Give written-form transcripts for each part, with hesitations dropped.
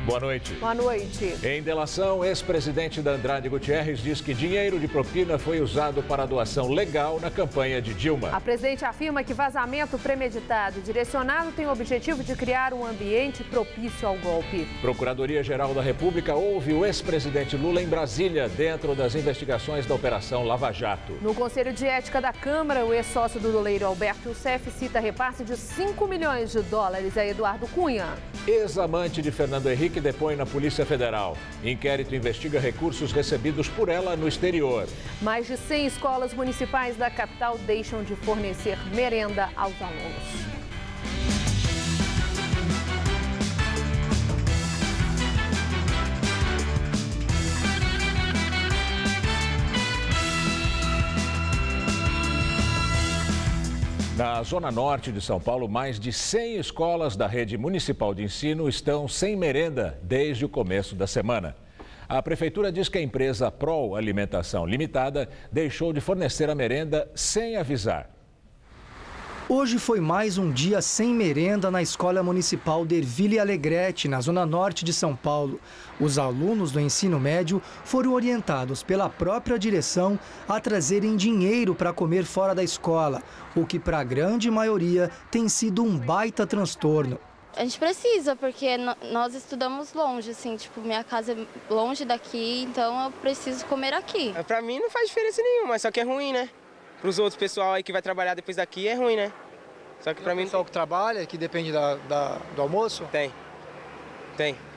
Boa noite. Boa noite. Em delação, ex-presidente da Andrade Gutierrez diz que dinheiro de propina foi usado para doação legal na campanha de Dilma. A presidente afirma que vazamento premeditado e direcionado tem o objetivo de criar um ambiente propício ao golpe. Procuradoria-Geral da República ouve o ex-presidente Lula em Brasília, dentro das investigações da Operação Lava Jato. No Conselho de Ética da Câmara, o ex-sócio do doleiro Alberto Youssef cita repasse de 5 milhões de dólares a Eduardo Cunha. Ex-amante de Fernando Henrique depõe na Polícia Federal. Inquérito investiga recursos recebidos por ela no exterior. Mais de 100 escolas municipais da capital deixam de fornecer merenda aos alunos. Na Zona Norte de São Paulo, mais de 100 escolas da rede municipal de ensino estão sem merenda desde o começo da semana. A prefeitura diz que a empresa Prol Alimentação Limitada deixou de fornecer a merenda sem avisar. Hoje foi mais um dia sem merenda na Escola Municipal Derville Alegrete, na Zona Norte de São Paulo. Os alunos do ensino médio foram orientados pela própria direção a trazerem dinheiro para comer fora da escola, o que para a grande maioria tem sido um baita transtorno. A gente precisa, porque nós estudamos longe, assim, tipo, minha casa é longe daqui, então eu preciso comer aqui. Para mim não faz diferença nenhuma, só que é ruim, né? Para os outros pessoal aí que vai trabalhar depois daqui é ruim, né? Só que para mim... O pessoal que trabalha, que depende do almoço? Tem.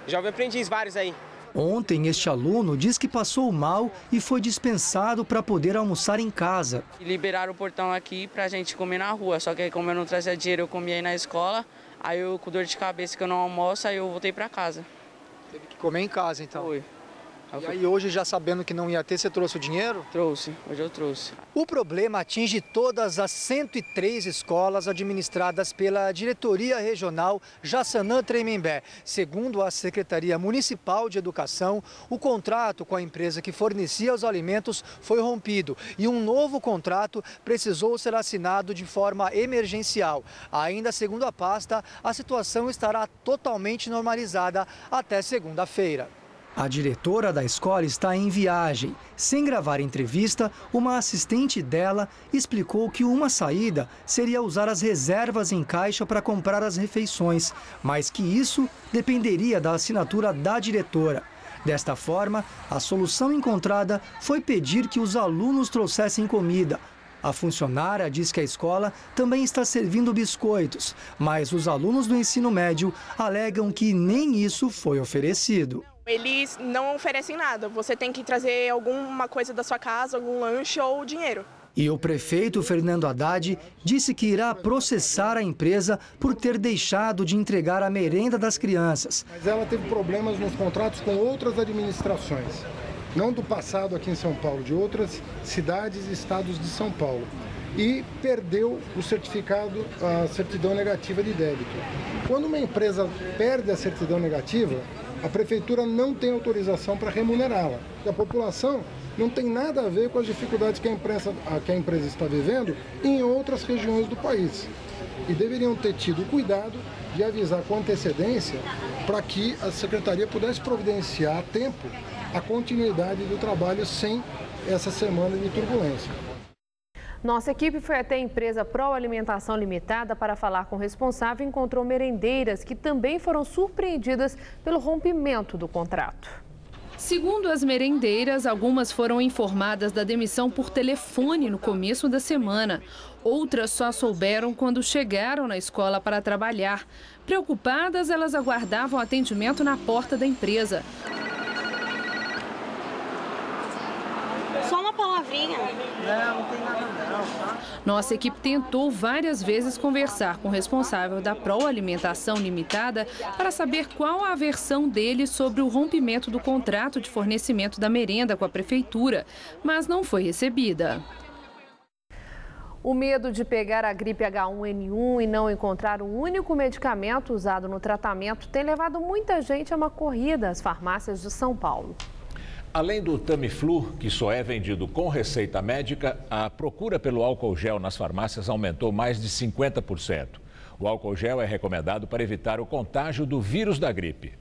Jovem aprendiz, vários aí. Ontem, este aluno diz que passou mal e foi dispensado para poder almoçar em casa. Liberaram o portão aqui para a gente comer na rua, só que aí, como eu não trazia dinheiro, eu comia aí na escola. Aí eu, com dor de cabeça que eu não almoço, aí eu voltei para casa. Teve que comer em casa, então? Foi. E aí hoje, já sabendo que não ia ter, você trouxe o dinheiro? Trouxe, hoje eu trouxe. O problema atinge todas as 103 escolas administradas pela Diretoria Regional Jaçanã Tremembé. Segundo a Secretaria Municipal de Educação, o contrato com a empresa que fornecia os alimentos foi rompido e um novo contrato precisou ser assinado de forma emergencial. Ainda segundo a pasta, a situação estará totalmente normalizada até segunda-feira. A diretora da escola está em viagem. Sem gravar entrevista, uma assistente dela explicou que uma saída seria usar as reservas em caixa para comprar as refeições, mas que isso dependeria da assinatura da diretora. Desta forma, a solução encontrada foi pedir que os alunos trouxessem comida. A funcionária diz que a escola também está servindo biscoitos, mas os alunos do ensino médio alegam que nem isso foi oferecido. Eles não oferecem nada, você tem que trazer alguma coisa da sua casa, algum lanche ou dinheiro. E o prefeito Fernando Haddad disse que irá processar a empresa por ter deixado de entregar a merenda das crianças. Mas ela teve problemas nos contratos com outras administrações, não do passado aqui em São Paulo, de outras cidades e estados de São Paulo. E perdeu o certificado, a certidão negativa de débito. Quando uma empresa perde a certidão negativa, a prefeitura não tem autorização para remunerá-la. A população não tem nada a ver com as dificuldades que a empresa está vivendo em outras regiões do país. E deveriam ter tido cuidado de avisar com antecedência para que a secretaria pudesse providenciar a tempo a continuidade do trabalho sem essa semana de turbulência. Nossa equipe foi até a empresa Prol Alimentação Limitada para falar com o responsável e encontrou merendeiras que também foram surpreendidas pelo rompimento do contrato. Segundo as merendeiras, algumas foram informadas da demissão por telefone no começo da semana. Outras só souberam quando chegaram na escola para trabalhar. Preocupadas, elas aguardavam atendimento na porta da empresa. Só uma palavrinha. Não tem nada não, tá? Nossa equipe tentou várias vezes conversar com o responsável da Prol Alimentação Limitada para saber qual a versão dele sobre o rompimento do contrato de fornecimento da merenda com a prefeitura, mas não foi recebida. O medo de pegar a gripe H1N1 e não encontrar um único medicamento usado no tratamento tem levado muita gente a uma corrida às farmácias de São Paulo. Além do Tamiflu, que só é vendido com receita médica, a procura pelo álcool gel nas farmácias aumentou mais de 50%. O álcool gel é recomendado para evitar o contágio do vírus da gripe.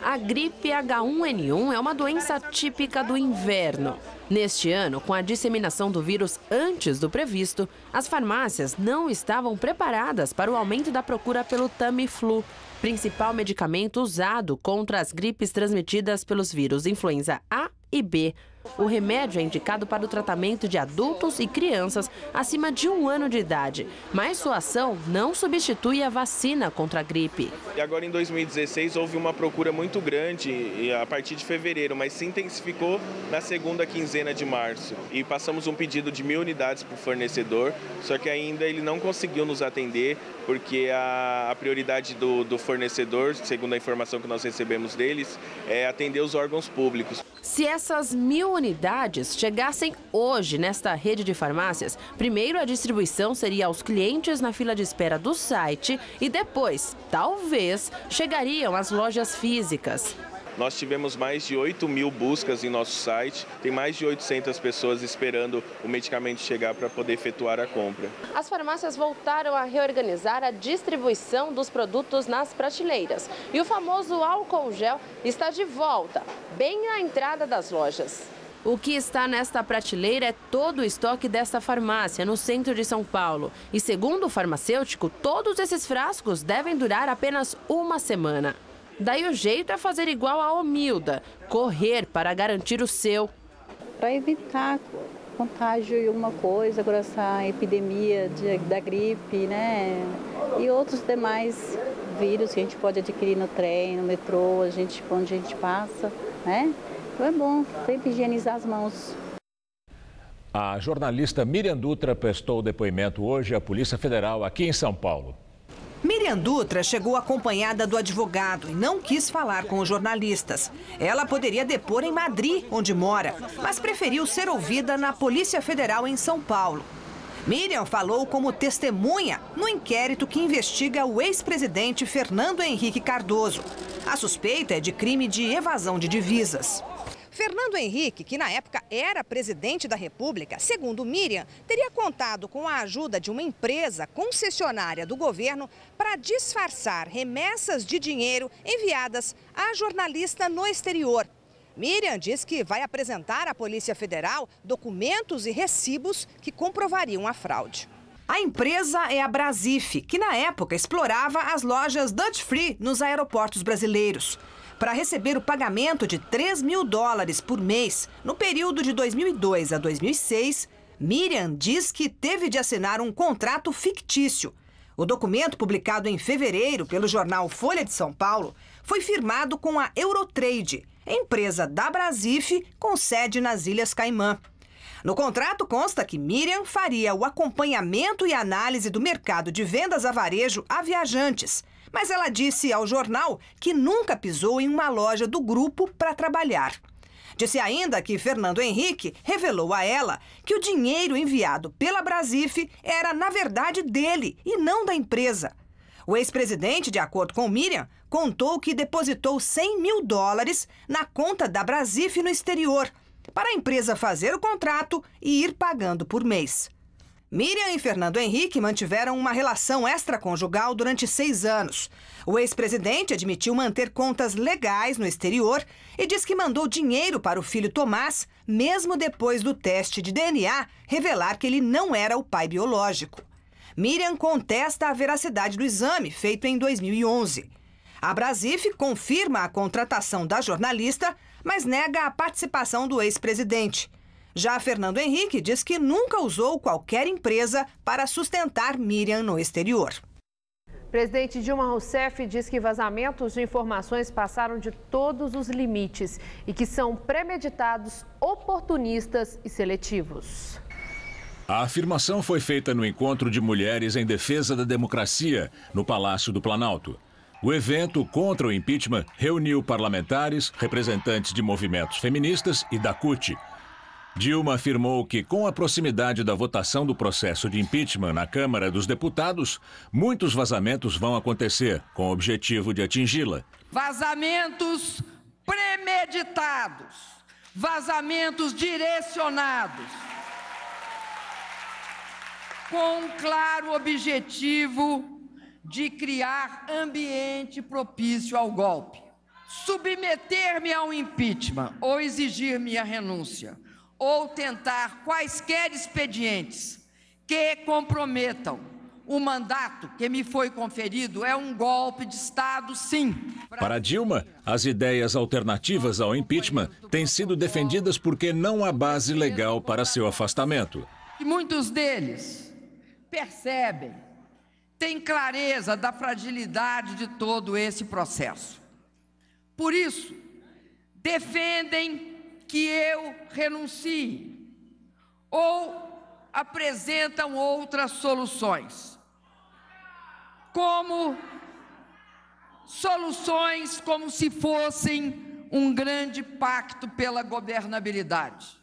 A gripe H1N1 é uma doença típica do inverno. Neste ano, com a disseminação do vírus antes do previsto, as farmácias não estavam preparadas para o aumento da procura pelo Tamiflu, principal medicamento usado contra as gripes transmitidas pelos vírus influenza A e B. O remédio é indicado para o tratamento de adultos e crianças acima de 1 ano de idade, mas sua ação não substitui a vacina contra a gripe. E agora em 2016 houve uma procura muito grande a partir de fevereiro, mas se intensificou na segunda quinzena de março. E passamos um pedido de 1.000 unidades para o fornecedor, só que ainda ele não conseguiu nos atender, porque a prioridade do fornecedor, segundo a informação que nós recebemos deles, é atender os órgãos públicos. Se essas 1.000 unidades chegassem hoje nesta rede de farmácias, primeiro a distribuição seria aos clientes na fila de espera do site e depois, talvez, chegariam às lojas físicas. Nós tivemos mais de 8.000 buscas em nosso site, tem mais de 800 pessoas esperando o medicamento chegar para poder efetuar a compra. As farmácias voltaram a reorganizar a distribuição dos produtos nas prateleiras e o famoso álcool gel está de volta, bem à entrada das lojas. O que está nesta prateleira é todo o estoque desta farmácia no centro de São Paulo. E segundo o farmacêutico, todos esses frascos devem durar apenas 1 semana. Daí o jeito é fazer igual a Omilda, correr para garantir o seu. Para evitar contágio e alguma coisa, agora essa epidemia da gripe, né? E outros demais vírus que a gente pode adquirir no trem, no metrô, onde a gente passa, né? Então é bom sempre higienizar as mãos. A jornalista Miriam Dutra prestou depoimento hoje à Polícia Federal aqui em São Paulo. Miriam Dutra chegou acompanhada do advogado e não quis falar com os jornalistas. Ela poderia depor em Madrid, onde mora, mas preferiu ser ouvida na Polícia Federal em São Paulo. Miriam falou como testemunha no inquérito que investiga o ex-presidente Fernando Henrique Cardoso. A suspeita é de crime de evasão de divisas. Fernando Henrique, que na época era presidente da República, segundo Miriam, teria contado com a ajuda de uma empresa concessionária do governo para disfarçar remessas de dinheiro enviadas a jornalista no exterior. Miriam diz que vai apresentar à Polícia Federal documentos e recibos que comprovariam a fraude. A empresa é a Brasif, que na época explorava as lojas Duty Free nos aeroportos brasileiros. Para receber o pagamento de $3.000 por mês, no período de 2002 a 2006, Miriam diz que teve de assinar um contrato fictício. O documento, publicado em fevereiro pelo jornal Folha de São Paulo, foi firmado com a Eurotrade, empresa da Brasif com sede nas Ilhas Caimã. No contrato consta que Miriam faria o acompanhamento e análise do mercado de vendas a varejo a viajantes, mas ela disse ao jornal que nunca pisou em uma loja do grupo para trabalhar. Disse ainda que Fernando Henrique revelou a ela que o dinheiro enviado pela Brasif era, na verdade, dele e não da empresa. O ex-presidente, de acordo com Miriam, contou que depositou $100.000 na conta da Brasif no exterior, para a empresa fazer o contrato e ir pagando por mês. Miriam e Fernando Henrique mantiveram uma relação extraconjugal durante 6 anos. O ex-presidente admitiu manter contas legais no exterior e diz que mandou dinheiro para o filho Tomás, mesmo depois do teste de DNA revelar que ele não era o pai biológico. Miriam contesta a veracidade do exame, feito em 2011. A Brasif confirma a contratação da jornalista, mas nega a participação do ex-presidente. Já Fernando Henrique diz que nunca usou qualquer empresa para sustentar Miriam no exterior. Presidente Dilma Rousseff diz que vazamentos de informações passaram de todos os limites e que são premeditados, oportunistas e seletivos. A afirmação foi feita no encontro de mulheres em defesa da democracia, no Palácio do Planalto. O evento contra o impeachment reuniu parlamentares, representantes de movimentos feministas e da CUT. Dilma afirmou que, com a proximidade da votação do processo de impeachment na Câmara dos Deputados, muitos vazamentos vão acontecer, com o objetivo de atingi-la. Vazamentos premeditados, vazamentos direcionados, com um claro objetivo de criar ambiente propício ao golpe. submeter-me ao impeachment ou exigir minha renúncia, ou tentar quaisquer expedientes que comprometam o mandato que me foi conferido, é um golpe de Estado, sim. Para Dilma, as ideias alternativas ao impeachment têm sido defendidas porque não há base legal para seu afastamento. E muitos deles percebem, têm clareza da fragilidade de todo esse processo. Por isso, defendem que eu renuncie ou apresentam outras soluções, como se fossem um grande pacto pela governabilidade.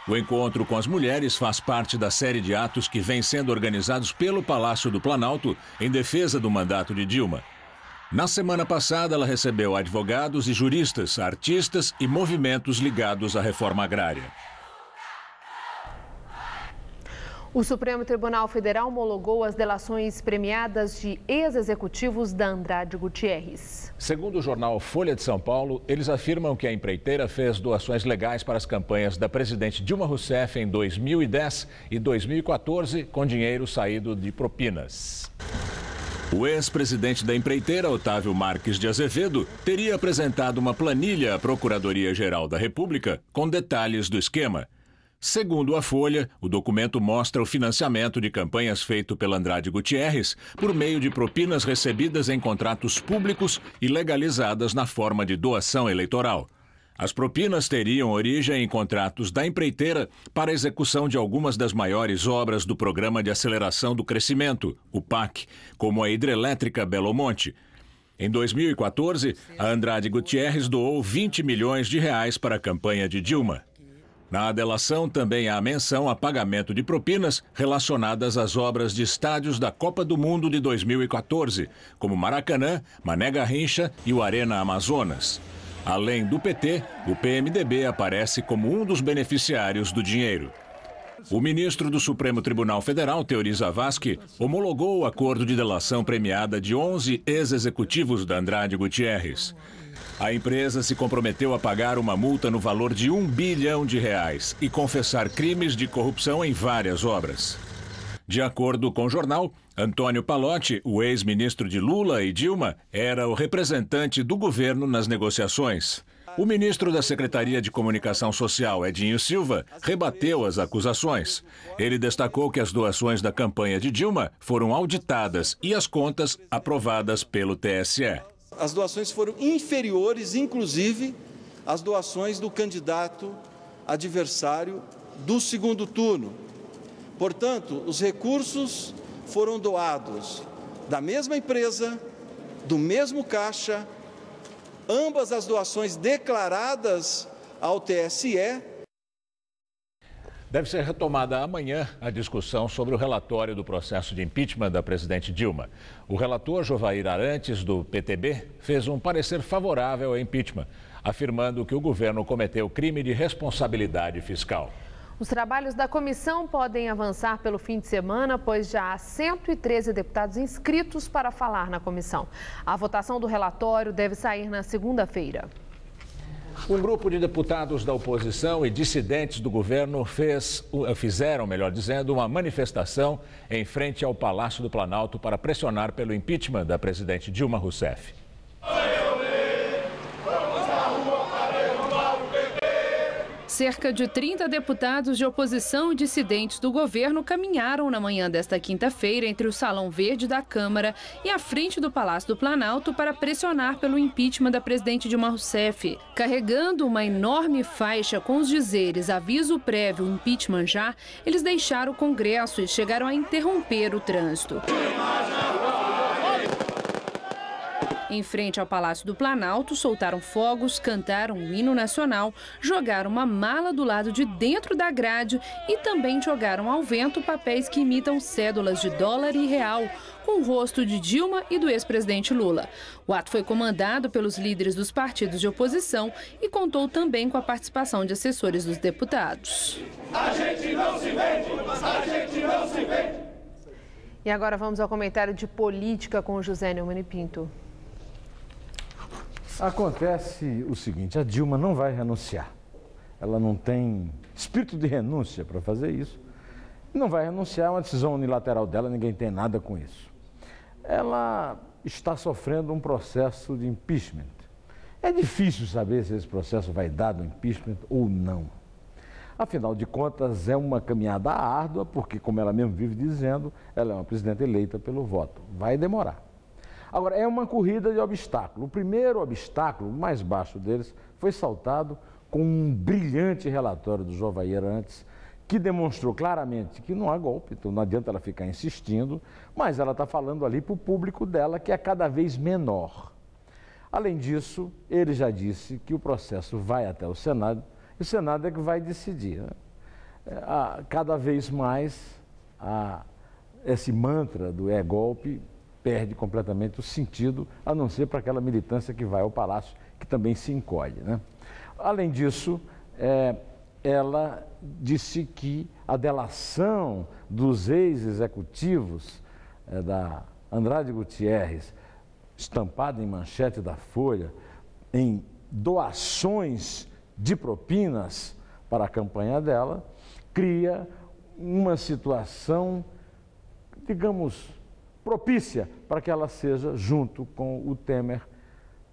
O encontro com as mulheres faz parte da série de atos que vem sendo organizados pelo Palácio do Planalto em defesa do mandato de Dilma. Na semana passada, ela recebeu advogados e juristas, artistas e movimentos ligados à reforma agrária. O Supremo Tribunal Federal homologou as delações premiadas de ex-executivos da Andrade Gutierrez. Segundo o jornal Folha de São Paulo, eles afirmam que a empreiteira fez doações legais para as campanhas da presidente Dilma Rousseff em 2010 e 2014 com dinheiro saído de propinas. O ex-presidente da empreiteira, Otávio Marques de Azevedo, teria apresentado uma planilha à Procuradoria-Geral da República com detalhes do esquema. Segundo a Folha, o documento mostra o financiamento de campanhas feito pela Andrade Gutierrez por meio de propinas recebidas em contratos públicos e legalizadas na forma de doação eleitoral. As propinas teriam origem em contratos da empreiteira para a execução de algumas das maiores obras do Programa de Aceleração do Crescimento, o PAC, como a hidrelétrica Belo Monte. Em 2014, a Andrade Gutierrez doou 20 milhões de reais para a campanha de Dilma. Na delação também há menção a pagamento de propinas relacionadas às obras de estádios da Copa do Mundo de 2014, como Maracanã, Mané Garrincha e o Arena Amazonas. Além do PT, o PMDB aparece como um dos beneficiários do dinheiro. O ministro do Supremo Tribunal Federal, Teori Zavascki, homologou o acordo de delação premiada de 11 ex-executivos da Andrade Gutierrez. A empresa se comprometeu a pagar uma multa no valor de R$1 bilhão e confessar crimes de corrupção em várias obras. De acordo com o jornal, Antônio Pallotti, o ex-ministro de Lula e Dilma, era o representante do governo nas negociações. O ministro da Secretaria de Comunicação Social, Edinho Silva, rebateu as acusações. Ele destacou que as doações da campanha de Dilma foram auditadas e as contas aprovadas pelo TSE. As doações foram inferiores, inclusive, às doações do candidato adversário do segundo turno. Portanto, os recursos foram doados da mesma empresa, do mesmo caixa, ambas as doações declaradas ao TSE. Deve ser retomada amanhã a discussão sobre o relatório do processo de impeachment da presidente Dilma. O relator Jovair Arantes, do PTB, fez um parecer favorável ao impeachment, afirmando que o governo cometeu crime de responsabilidade fiscal. Os trabalhos da comissão podem avançar pelo fim de semana, pois já há 113 deputados inscritos para falar na comissão. A votação do relatório deve sair na segunda-feira. Um grupo de deputados da oposição e dissidentes do governo fizeram, uma manifestação em frente ao Palácio do Planalto para pressionar pelo impeachment da presidente Dilma Rousseff. Cerca de 30 deputados de oposição e dissidentes do governo caminharam na manhã desta quinta-feira entre o Salão Verde da Câmara e a frente do Palácio do Planalto para pressionar pelo impeachment da presidente Dilma Rousseff. Carregando uma enorme faixa com os dizeres "aviso prévio, impeachment já", eles deixaram o Congresso e chegaram a interromper o trânsito. Em frente ao Palácio do Planalto, soltaram fogos, cantaram o hino nacional, jogaram uma mala do lado de dentro da grade e também jogaram ao vento papéis que imitam cédulas de dólar e real, com o rosto de Dilma e do ex-presidente Lula. O ato foi comandado pelos líderes dos partidos de oposição e contou também com a participação de assessores dos deputados. A gente não se vende! A gente não se vende! E agora vamos ao comentário de política com o José Neumann e Pinto. Acontece o seguinte, a Dilma não vai renunciar. Ela não tem espírito de renúncia para fazer isso. Não vai renunciar, é uma decisão unilateral dela, ninguém tem nada com isso. Ela está sofrendo um processo de impeachment. É difícil saber se esse processo vai dar do impeachment ou não. Afinal de contas, é uma caminhada árdua, porque, como ela mesmo vive dizendo, ela é uma presidenta eleita pelo voto. Vai demorar. Agora, é uma corrida de obstáculo. O primeiro obstáculo, o mais baixo deles, foi saltado com um brilhante relatório do João Arantes, que demonstrou claramente que não há golpe, então não adianta ela ficar insistindo, mas ela está falando ali para o público dela, que é cada vez menor. Além disso, ele já disse que o processo vai até o Senado, e o Senado é que vai decidir. Né? Cada vez mais, esse mantra do golpe perde completamente o sentido, a não ser para aquela militância que vai ao Palácio, que também se encolhe. Né? Além disso, ela disse que a delação dos ex-executivos da Andrade Gutierrez, estampada em manchete da Folha, em doações de propinas para a campanha dela, cria uma situação, digamos, propícia para que ela seja, junto com o Temer,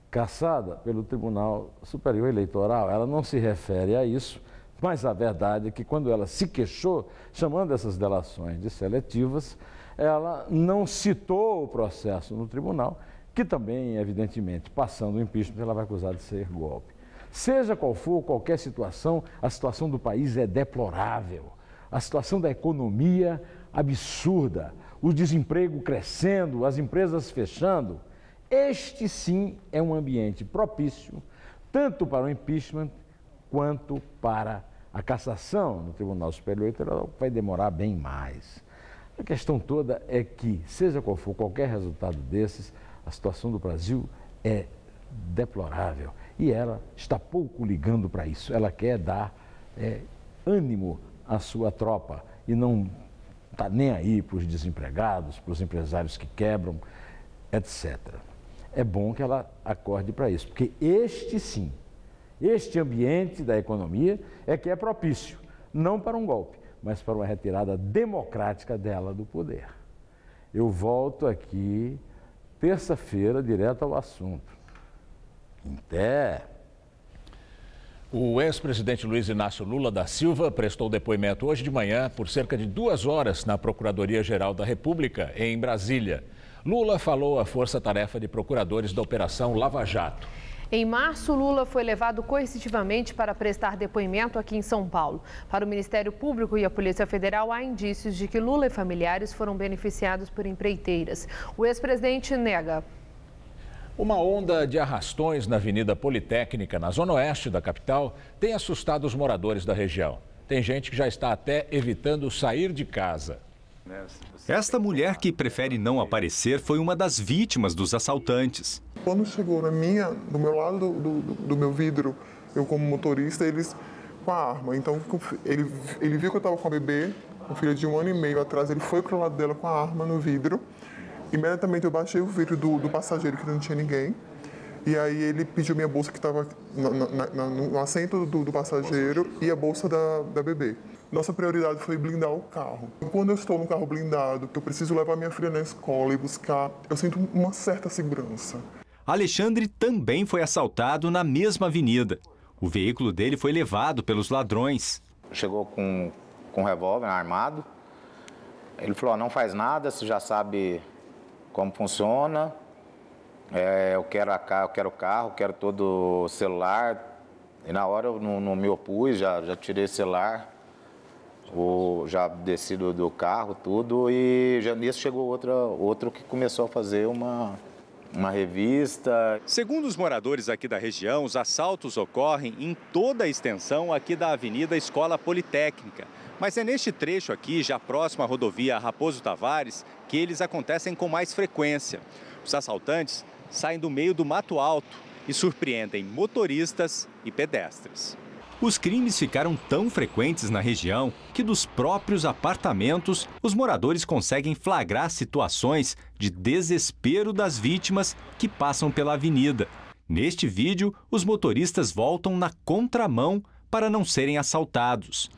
cassada pelo Tribunal Superior Eleitoral. Ela não se refere a isso, mas a verdade é que quando ela se queixou, chamando essas delações de seletivas, ela não citou o processo no tribunal, que também, evidentemente, passando o impeachment, ela vai acusar de ser golpe. Seja qual for, qualquer situação, a situação do país é deplorável. A situação da economia absurda, o desemprego crescendo, as empresas fechando. Este sim é um ambiente propício, tanto para o impeachment quanto para a cassação no Tribunal Superior Eleitoral, que vai demorar bem mais. A questão toda é que, seja qual for qualquer resultado desses, a situação do Brasil é deplorável e ela está pouco ligando para isso. Ela quer dar ânimo à sua tropa e não está nem aí para os desempregados, para os empresários que quebram, etc. É bom que ela acorde para isso, porque este sim, este ambiente da economia é que é propício, não para um golpe, mas para uma retirada democrática dela do poder. Eu volto aqui terça-feira, direto ao assunto. Até. O ex-presidente Luiz Inácio Lula da Silva prestou depoimento hoje de manhã por cerca de 2 horas na Procuradoria-Geral da República, em Brasília. Lula falou à força-tarefa de procuradores da Operação Lava Jato. Em março, Lula foi levado coercitivamente para prestar depoimento aqui em São Paulo. Para o Ministério Público e a Polícia Federal, há indícios de que Lula e familiares foram beneficiados por empreiteiras. O ex-presidente nega. Uma onda de arrastões na Avenida Politécnica, na zona oeste da capital, tem assustado os moradores da região. Tem gente que já está até evitando sair de casa. Esta mulher que prefere não aparecer foi uma das vítimas dos assaltantes. Quando chegou do meu lado do meu vidro, eu como motorista, eles com a arma. Então ele viu que eu estava com a bebê, uma filha de 1 ano e meio atrás, ele foi para o lado dela com a arma no vidro. Imediatamente eu baixei o vidro do passageiro, que não tinha ninguém. E aí ele pediu minha bolsa que estava no assento do passageiro e a bolsa da bebê. Nossa prioridade foi blindar o carro. Quando eu estou no carro blindado, que eu preciso levar minha filha na escola e buscar, eu sinto uma certa segurança. Alexandre também foi assaltado na mesma avenida. O veículo dele foi levado pelos ladrões. Chegou com um revólver armado. Ele falou, não faz nada, você já sabe como funciona. Eu quero o carro, quero todo o celular. E na hora eu não me opus, já tirei o celular. Já desci do carro, tudo, e já nisso chegou outro que começou a fazer uma revista. Segundo os moradores aqui da região, os assaltos ocorrem em toda a extensão aqui da Avenida Escola Politécnica. Mas é neste trecho aqui, já próximo à rodovia Raposo Tavares, que eles acontecem com mais frequência. Os assaltantes saem do meio do mato alto e surpreendem motoristas e pedestres. Os crimes ficaram tão frequentes na região que dos próprios apartamentos, os moradores conseguem flagrar situações de desespero das vítimas que passam pela avenida. Neste vídeo, os motoristas voltam na contramão para não serem assaltados.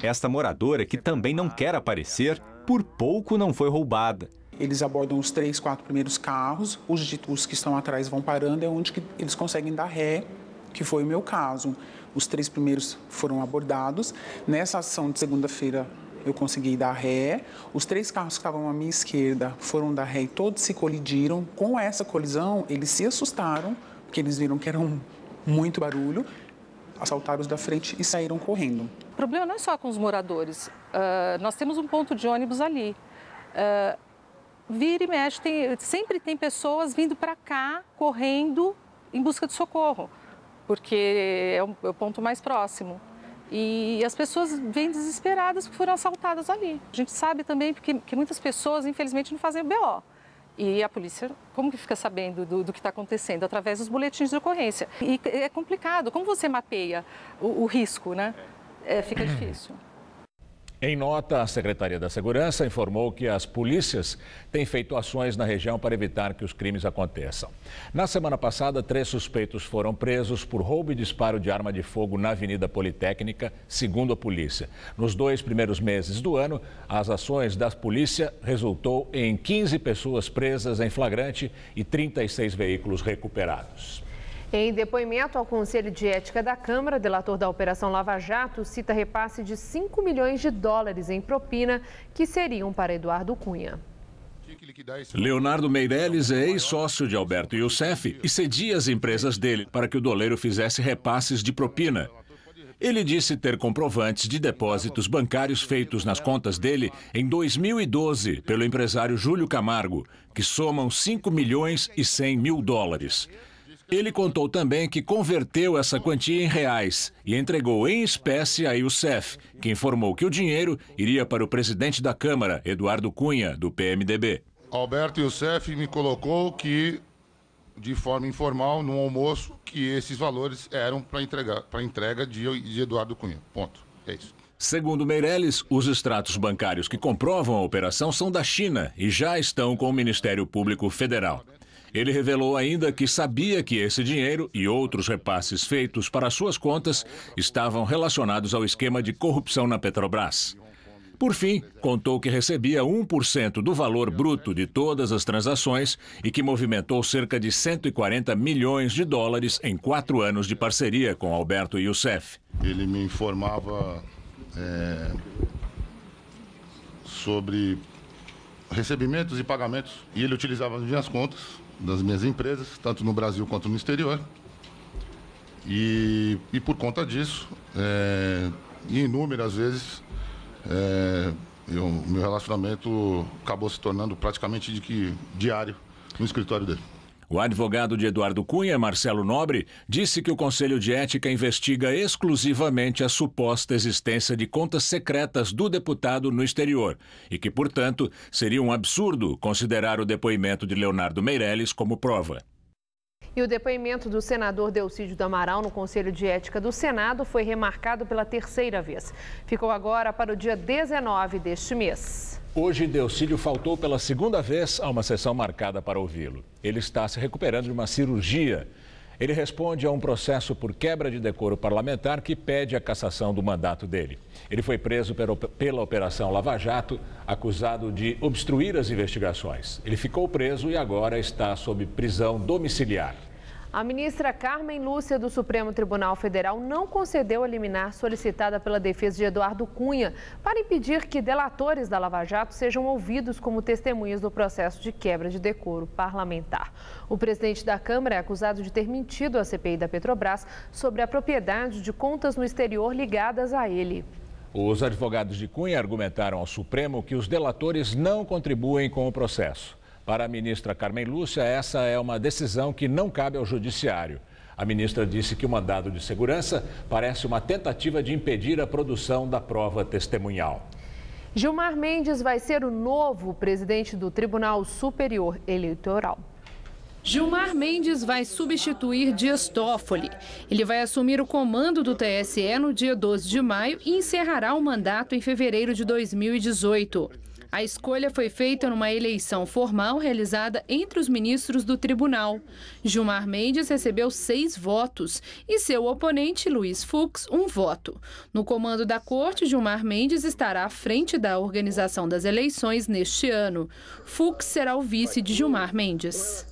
Esta moradora, que também não quer aparecer, por pouco não foi roubada. Eles abordam os 3, 4 primeiros carros, os que estão atrás vão parando, é onde que eles conseguem dar ré, que foi o meu caso. Os 3 primeiros foram abordados. Nessa ação de segunda-feira, eu consegui dar ré. Os 3 carros que estavam à minha esquerda foram dar ré e todos se colidiram. Com essa colisão, eles se assustaram, porque eles viram que era muito barulho, assaltaram os da frente e saíram correndo. O problema não é só com os moradores. Nós temos um ponto de ônibus ali. Vira e mexe, sempre tem pessoas vindo para cá, correndo, em busca de socorro, porque é o ponto mais próximo. E as pessoas vêm desesperadas porque foram assaltadas ali. A gente sabe também que muitas pessoas, infelizmente, não fazem o BO. E a polícia, como que fica sabendo do que está acontecendo? Através dos boletins de ocorrência. E é complicado. Como você mapeia o risco, né? Fica difícil. Em nota, a Secretaria da Segurança informou que as polícias têm feito ações na região para evitar que os crimes aconteçam. Na semana passada, 3 suspeitos foram presos por roubo e disparo de arma de fogo na Avenida Politécnica, segundo a polícia. Nos 2 primeiros meses do ano, as ações da polícia resultou em 15 pessoas presas em flagrante e 36 veículos recuperados. Em depoimento ao Conselho de Ética da Câmara, delator da Operação Lava Jato cita repasse de 5 milhões de dólares em propina que seriam para Eduardo Cunha. Leonardo Meirelles é ex-sócio de Alberto Youssef e cedia as empresas dele para que o doleiro fizesse repasses de propina. Ele disse ter comprovantes de depósitos bancários feitos nas contas dele em 2012 pelo empresário Júlio Camargo, que somam 5 milhões e 100 mil dólares. Ele contou também que converteu essa quantia em reais e entregou em espécie a Youssef, que informou que o dinheiro iria para o presidente da Câmara, Eduardo Cunha, do PMDB. Alberto Youssef me colocou que, de forma informal, num almoço, que esses valores eram para entrega de Eduardo Cunha. Ponto. É isso. Segundo Meirelles, os extratos bancários que comprovam a operação são da China e já estão com o Ministério Público Federal. Ele revelou ainda que sabia que esse dinheiro e outros repasses feitos para suas contas estavam relacionados ao esquema de corrupção na Petrobras. Por fim, contou que recebia 1% do valor bruto de todas as transações e que movimentou cerca de 140 milhões de dólares em 4 anos de parceria com Alberto Youssef. Ele me informava sobre recebimentos e pagamentos e ele utilizava as minhas contas das minhas empresas, tanto no Brasil quanto no exterior. E por conta disso, inúmeras vezes, meu relacionamento acabou se tornando praticamente diário no escritório dele. O advogado de Eduardo Cunha, Marcelo Nobre, disse que o Conselho de Ética investiga exclusivamente a suposta existência de contas secretas do deputado no exterior e que, portanto, seria um absurdo considerar o depoimento de Leonardo Meirelles como prova. E o depoimento do senador Delcídio do Amaral no Conselho de Ética do Senado foi remarcado pela 3ª vez. Ficou agora para o dia 19 deste mês. Hoje, Delcídio faltou pela 2ª vez a uma sessão marcada para ouvi-lo. Ele está se recuperando de uma cirurgia. Ele responde a um processo por quebra de decoro parlamentar que pede a cassação do mandato dele. Ele foi preso pela Operação Lava Jato, acusado de obstruir as investigações. Ele ficou preso e agora está sob prisão domiciliar. A ministra Carmen Lúcia do Supremo Tribunal Federal não concedeu a liminar solicitada pela defesa de Eduardo Cunha para impedir que delatores da Lava Jato sejam ouvidos como testemunhas do processo de quebra de decoro parlamentar. O presidente da Câmara é acusado de ter mentido à CPI da Petrobras sobre a propriedade de contas no exterior ligadas a ele. Os advogados de Cunha argumentaram ao Supremo que os delatores não contribuem com o processo. Para a ministra Carmen Lúcia, essa é uma decisão que não cabe ao judiciário. A ministra disse que o mandado de segurança parece uma tentativa de impedir a produção da prova testemunhal. Gilmar Mendes vai ser o novo presidente do Tribunal Superior Eleitoral. Gilmar Mendes vai substituir Dias Toffoli. Ele vai assumir o comando do TSE no dia 12 de maio e encerrará o mandato em fevereiro de 2018. A escolha foi feita numa eleição formal realizada entre os ministros do tribunal. Gilmar Mendes recebeu 6 votos e seu oponente, Luiz Fux, 1 voto. No comando da corte, Gilmar Mendes estará à frente da organização das eleições neste ano. Fux será o vice de Gilmar Mendes.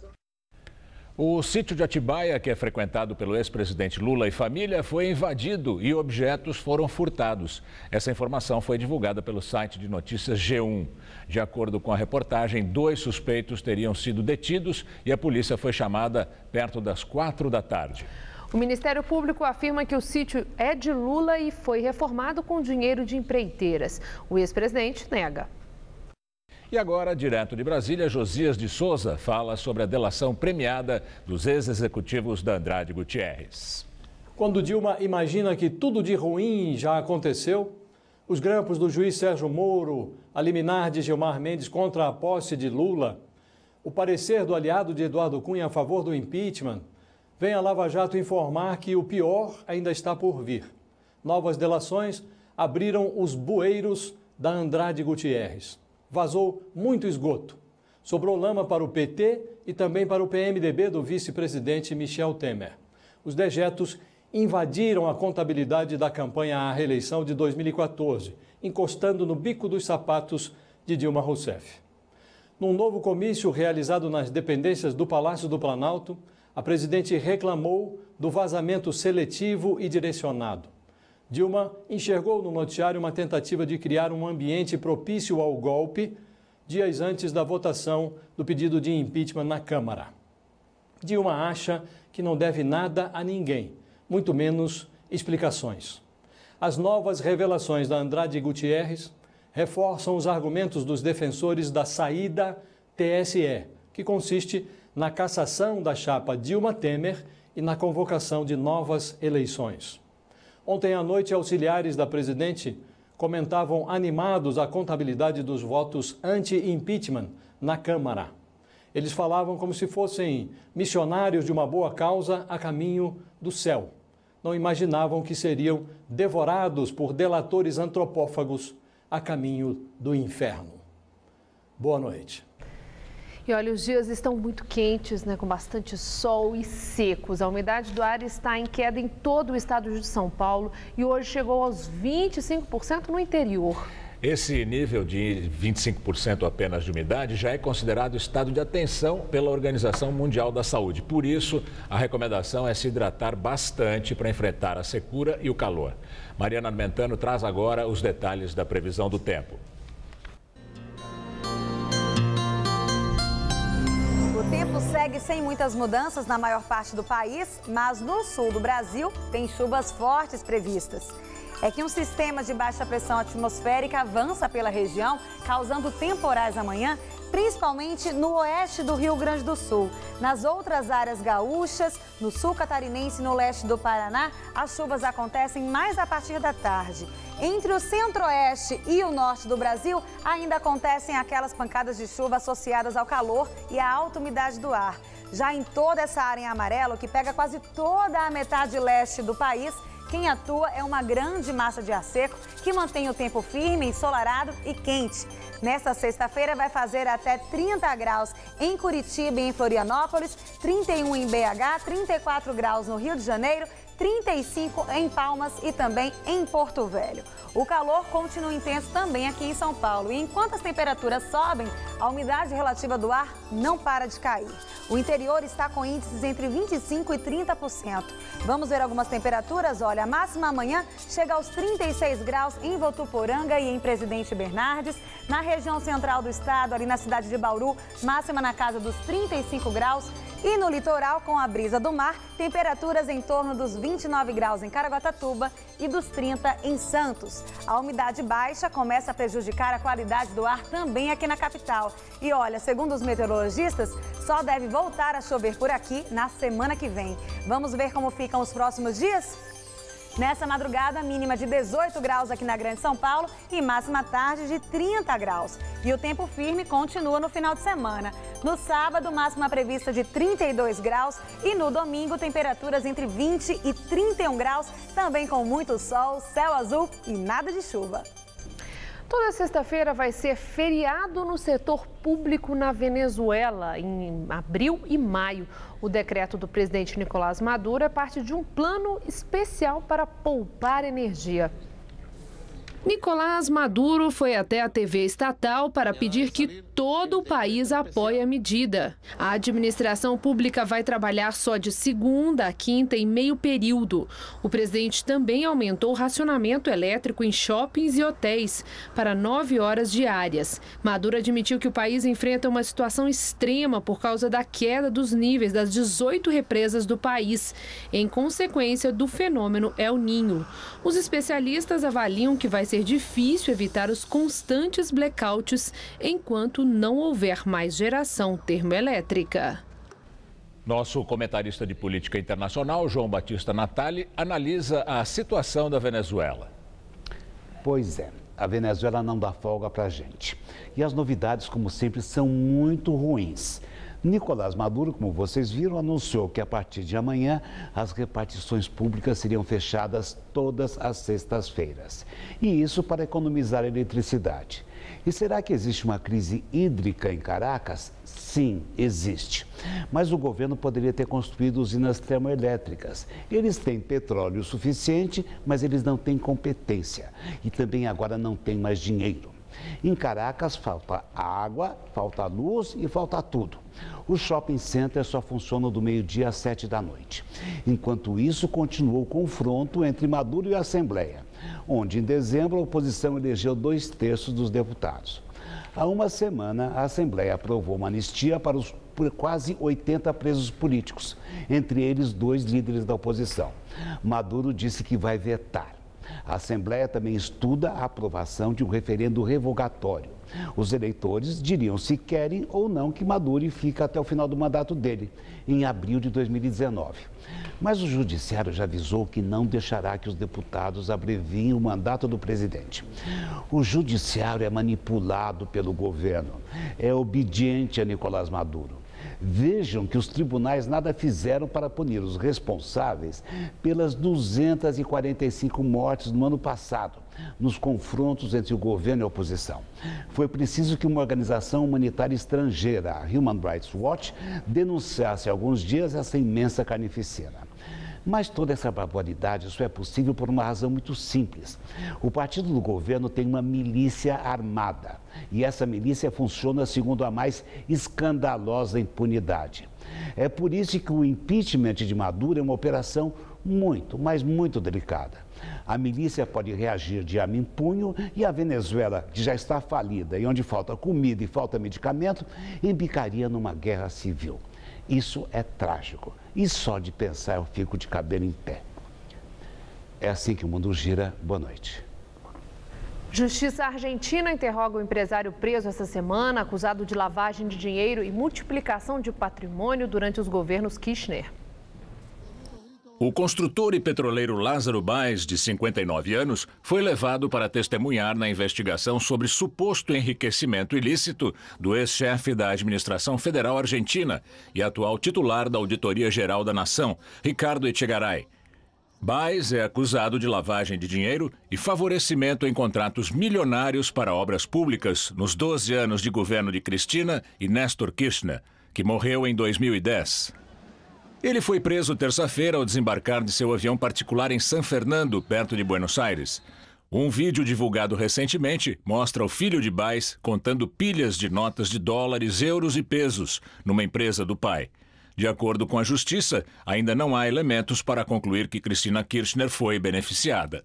O sítio de Atibaia, que é frequentado pelo ex-presidente Lula e família, foi invadido e objetos foram furtados. Essa informação foi divulgada pelo site de notícias G1. De acordo com a reportagem, 2 suspeitos teriam sido detidos e a polícia foi chamada perto das 4 da tarde. O Ministério Público afirma que o sítio é de Lula e foi reformado com dinheiro de empreiteiras. O ex-presidente nega. E agora, direto de Brasília, Josias de Souza fala sobre a delação premiada dos ex-executivos da Andrade Gutierrez. Quando Dilma imagina que tudo de ruim já aconteceu, os grampos do juiz Sérgio Moro, a liminar de Gilmar Mendes contra a posse de Lula, o parecer do aliado de Eduardo Cunha a favor do impeachment, vem a Lava Jato informar que o pior ainda está por vir. Novas delações abriram os bueiros da Andrade Gutierrez. Vazou muito esgoto. Sobrou lama para o PT e também para o PMDB do vice-presidente Michel Temer. Os dejetos invadiram a contabilidade da campanha à reeleição de 2014, encostando no bico dos sapatos de Dilma Rousseff. Num novo comício realizado nas dependências do Palácio do Planalto, a presidente reclamou do vazamento seletivo e direcionado. Dilma enxergou no noticiário uma tentativa de criar um ambiente propício ao golpe, dias antes da votação do pedido de impeachment na Câmara. Dilma acha que não deve nada a ninguém, muito menos explicações. As novas revelações da Andrade Gutierrez reforçam os argumentos dos defensores da saída TSE, que consiste na cassação da chapa Dilma Temer e na convocação de novas eleições. Ontem à noite, auxiliares da presidente comentavam animados a contabilidade dos votos anti-impeachment na Câmara. Eles falavam como se fossem missionários de uma boa causa a caminho do céu. Não imaginavam que seriam devorados por delatores antropófagos a caminho do inferno. Boa noite. E olha, os dias estão muito quentes, né, com bastante sol e secos. A umidade do ar está em queda em todo o estado de São Paulo e hoje chegou aos 25% no interior. Esse nível de 25% apenas de umidade já é considerado estado de atenção pela Organização Mundial da Saúde. Por isso, a recomendação é se hidratar bastante para enfrentar a secura e o calor. Mariana Armentano traz agora os detalhes da previsão do tempo. O tempo segue sem muitas mudanças na maior parte do país, mas no sul do Brasil tem chuvas fortes previstas. É que um sistema de baixa pressão atmosférica avança pela região, causando temporais amanhã, principalmente no oeste do Rio Grande do Sul. Nas outras áreas gaúchas, no sul catarinense e no leste do Paraná, as chuvas acontecem mais a partir da tarde. Entre o centro-oeste e o norte do Brasil, ainda acontecem aquelas pancadas de chuva associadas ao calor e à alta umidade do ar. Já em toda essa área em amarelo, que pega quase toda a metade leste do país, quem atua é uma grande massa de ar seco que mantém o tempo firme, ensolarado e quente. Nesta sexta-feira vai fazer até 30 graus em Curitiba e em Florianópolis, 31 em BH, 34 graus no Rio de Janeiro, 35 em Palmas e também em Porto Velho. O calor continua intenso também aqui em São Paulo e enquanto as temperaturas sobem, a umidade relativa do ar não para de cair. O interior está com índices entre 25% e 30%. Vamos ver algumas temperaturas? Olha, a máxima amanhã chega aos 36 graus em Votuporanga e em Presidente Bernardes. Na região central do estado, ali na cidade de Bauru, máxima na casa dos 35 graus. E no litoral, com a brisa do mar, temperaturas em torno dos 29 graus em Caraguatatuba e dos 30 em Santos. A umidade baixa começa a prejudicar a qualidade do ar também aqui na capital. E olha, segundo os meteorologistas, só deve voltar a chover por aqui na semana que vem. Vamos ver como ficam os próximos dias? Nessa madrugada, mínima de 18 graus aqui na Grande São Paulo e máxima tarde de 30 graus. E o tempo firme continua no final de semana. No sábado, máxima prevista de 32 graus e no domingo, temperaturas entre 20 e 31 graus, também com muito sol, céu azul e nada de chuva. Toda sexta-feira vai ser feriado no setor público na Venezuela, em abril e maio. O decreto do presidente Nicolás Maduro é parte de um plano especial para poupar energia. Nicolás Maduro foi até a TV estatal para pedir que todo o país apoie a medida. A administração pública vai trabalhar só de segunda a quinta em meio período. O presidente também aumentou o racionamento elétrico em shoppings e hotéis para 9 horas diárias. Maduro admitiu que o país enfrenta uma situação extrema por causa da queda dos níveis das 18 represas do país, em consequência do fenômeno El Niño. Os especialistas avaliam que vai ser difícil evitar os constantes blackouts enquanto não houver mais geração termoelétrica. Nosso comentarista de política internacional, João Batista Natali, analisa a situação da Venezuela. Pois é, a Venezuela não dá folga para a gente. E as novidades, como sempre, são muito ruins. Nicolás Maduro, como vocês viram, anunciou que a partir de amanhã as repartições públicas seriam fechadas todas as sextas-feiras. E isso para economizar eletricidade. E será que existe uma crise hídrica em Caracas? Sim, existe. Mas o governo poderia ter construído usinas termoelétricas. Eles têm petróleo suficiente, mas eles não têm competência. E também agora não têm mais dinheiro. Em Caracas falta água, falta luz e falta tudo. Os shopping centers só funcionam do meio-dia às 7 da noite. Enquanto isso, continuou o confronto entre Maduro e a Assembleia, onde em dezembro a oposição elegeu 2/3 dos deputados. Há uma semana, a Assembleia aprovou uma anistia para os quase 80 presos políticos, entre eles 2 líderes da oposição. Maduro disse que vai vetar. A Assembleia também estuda a aprovação de um referendo revogatório. Os eleitores diriam se querem ou não que Maduro fique até o final do mandato dele, em abril de 2019. Mas o Judiciário já avisou que não deixará que os deputados abreviem o mandato do presidente. O Judiciário é manipulado pelo governo, é obediente a Nicolás Maduro. Vejam que os tribunais nada fizeram para punir os responsáveis pelas 245 mortes no ano passado, nos confrontos entre o governo e a oposição. Foi preciso que uma organização humanitária estrangeira, a Human Rights Watch, denunciasse há alguns dias essa imensa carnificina. Mas toda essa barbaridade só é possível por uma razão muito simples. O partido do governo tem uma milícia armada. E essa milícia funciona segundo a mais escandalosa impunidade. É por isso que o impeachment de Maduro é uma operação muito, mas muito delicada. A milícia pode reagir de arma em punho e a Venezuela, que já está falida e onde falta comida e falta medicamento, embicaria numa guerra civil. Isso é trágico. E só de pensar eu fico de cabelo em pé. É assim que o mundo gira. Boa noite. Justiça argentina interroga o empresário preso essa semana, acusado de lavagem de dinheiro e multiplicação de patrimônio durante os governos Kirchner. O construtor e petroleiro Lázaro Báez, de 59 anos, foi levado para testemunhar na investigação sobre suposto enriquecimento ilícito do ex-chefe da Administração Federal Argentina e atual titular da Auditoria Geral da Nação, Ricardo Echegaray. Báez é acusado de lavagem de dinheiro e favorecimento em contratos milionários para obras públicas nos 12 anos de governo de Cristina e Néstor Kirchner, que morreu em 2010. Ele foi preso terça-feira ao desembarcar de seu avião particular em San Fernando, perto de Buenos Aires. Um vídeo divulgado recentemente mostra o filho de Báez contando pilhas de notas de dólares, euros e pesos numa empresa do pai. De acordo com a Justiça, ainda não há elementos para concluir que Cristina Kirchner foi beneficiada.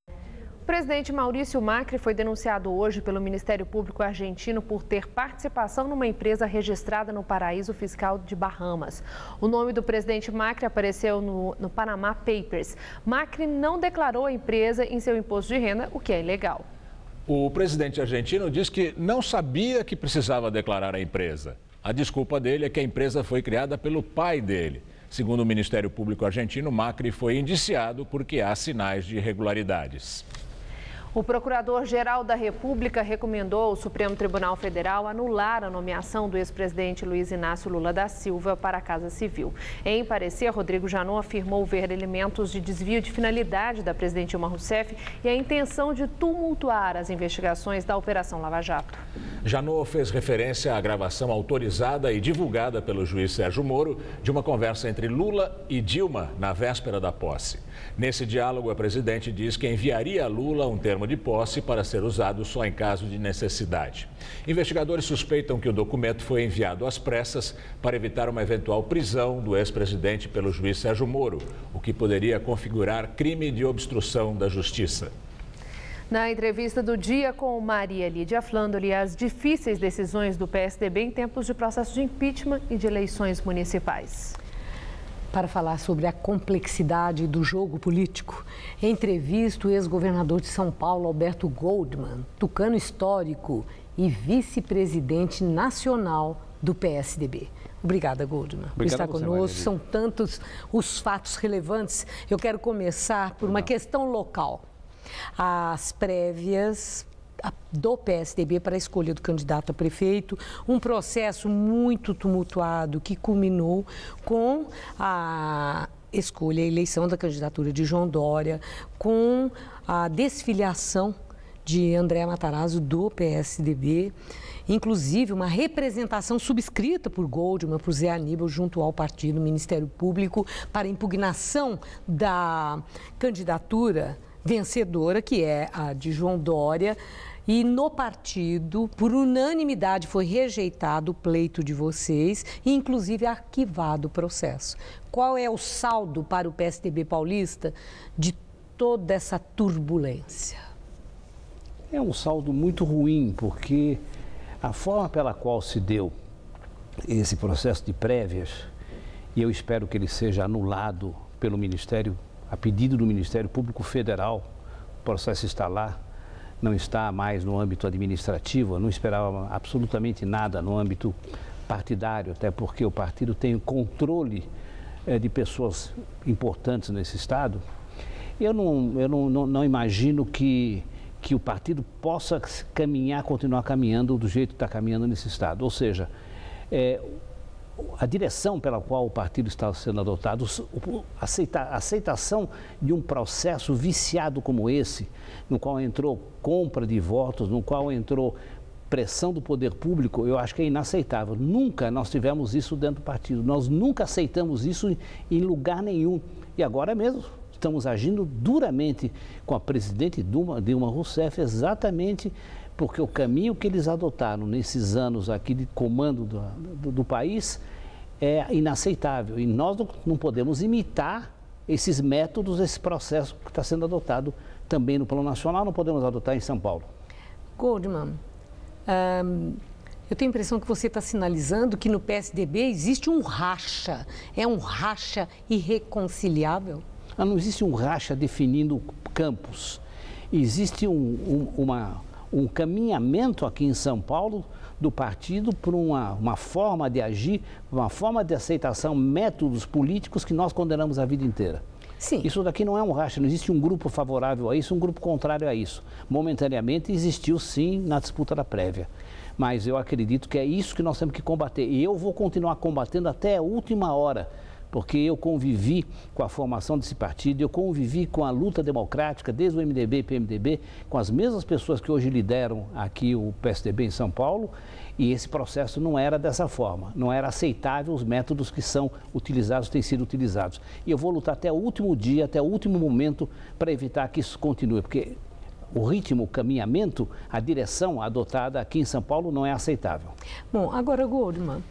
O presidente Maurício Macri foi denunciado hoje pelo Ministério Público argentino por ter participação numa empresa registrada no paraíso fiscal de Bahamas. O nome do presidente Macri apareceu no Panama Papers. Macri não declarou a empresa em seu imposto de renda, o que é ilegal. O presidente argentino diz que não sabia que precisava declarar a empresa. A desculpa dele é que a empresa foi criada pelo pai dele. Segundo o Ministério Público argentino, Macri foi indiciado porque há sinais de irregularidades. O Procurador-Geral da República recomendou ao Supremo Tribunal Federal anular a nomeação do ex-presidente Luiz Inácio Lula da Silva para a Casa Civil. Em parecer, Rodrigo Janot afirmou ver elementos de desvio de finalidade da presidente Dilma Rousseff e a intenção de tumultuar as investigações da Operação Lava Jato. Janot fez referência à gravação autorizada e divulgada pelo juiz Sérgio Moro de uma conversa entre Lula e Dilma na véspera da posse. Nesse diálogo, a presidente diz que enviaria a Lula um termo de posse para ser usado só em caso de necessidade. Investigadores suspeitam que o documento foi enviado às pressas para evitar uma eventual prisão do ex-presidente pelo juiz Sérgio Moro, o que poderia configurar crime de obstrução da justiça. Na entrevista do dia com Maria Lídia Flandoli, as difíceis decisões do PSDB em tempos de processo de impeachment e de eleições municipais. Para falar sobre a complexidade do jogo político, entrevista o ex-governador de São Paulo, Alberto Goldman, tucano histórico e vice-presidente nacional do PSDB. Obrigada, Goldman, por estar conosco. São tantos os fatos relevantes. Eu quero começar por uma questão local. As prévias do PSDB para a escolha do candidato a prefeito, um processo muito tumultuado que culminou com a escolha, a eleição da candidatura de João Dória, com a desfiliação de André Matarazzo do PSDB, inclusive uma representação subscrita por Goldman, por Zé Aníbal, junto ao partido, Ministério Público, para impugnação da candidatura vencedora, que é a de João Dória. E no partido, por unanimidade, foi rejeitado o pleito de vocês e, inclusive, arquivado o processo. Qual é o saldo para o PSDB paulista de toda essa turbulência? É um saldo muito ruim, porque a forma pela qual se deu esse processo de prévias, e eu espero que ele seja anulado pelo Ministério, a pedido do Ministério Público Federal, o processo está lá, não está mais no âmbito administrativo, eu não esperava absolutamente nada no âmbito partidário, até porque o partido tem o controle de pessoas importantes nesse estado. Eu não imagino que o partido possa continuar caminhando do jeito que está caminhando nesse estado. Ou seja, a direção pela qual o partido está sendo adotado, a aceitação de um processo viciado como esse, no qual entrou compra de votos, no qual entrou pressão do poder público, eu acho que é inaceitável. Nunca nós tivemos isso dentro do partido, nós nunca aceitamos isso em lugar nenhum. E agora mesmo estamos agindo duramente com a presidente Dilma Rousseff, exatamente porque o caminho que eles adotaram nesses anos aqui de comando do país é inaceitável. E nós não podemos imitar esses métodos, esse processo que está sendo adotado também no plano nacional, não podemos adotar em São Paulo. Goldman, eu tenho a impressão que você está sinalizando que no PSDB existe um racha. É um racha irreconciliável? Não existe um racha definindo campos. Existe um caminhamento aqui em São Paulo do partido por uma forma de agir, uma forma de aceitação, métodos políticos que nós condenamos a vida inteira. Sim. Isso daqui não é um racha, não existe um grupo favorável a isso, um grupo contrário a isso. Momentaneamente existiu sim na disputa da prévia, mas eu acredito que é isso que nós temos que combater e eu vou continuar combatendo até a última hora. Porque eu convivi com a formação desse partido, eu convivi com a luta democrática, desde o MDB e PMDB, com as mesmas pessoas que hoje lideram aqui o PSDB em São Paulo, e esse processo não era dessa forma, não era aceitável os métodos que são utilizados, têm sido utilizados. E eu vou lutar até o último dia, até o último momento, para evitar que isso continue, porque o ritmo, o caminhamento, a direção adotada aqui em São Paulo não é aceitável. Bom, agora, Goldman,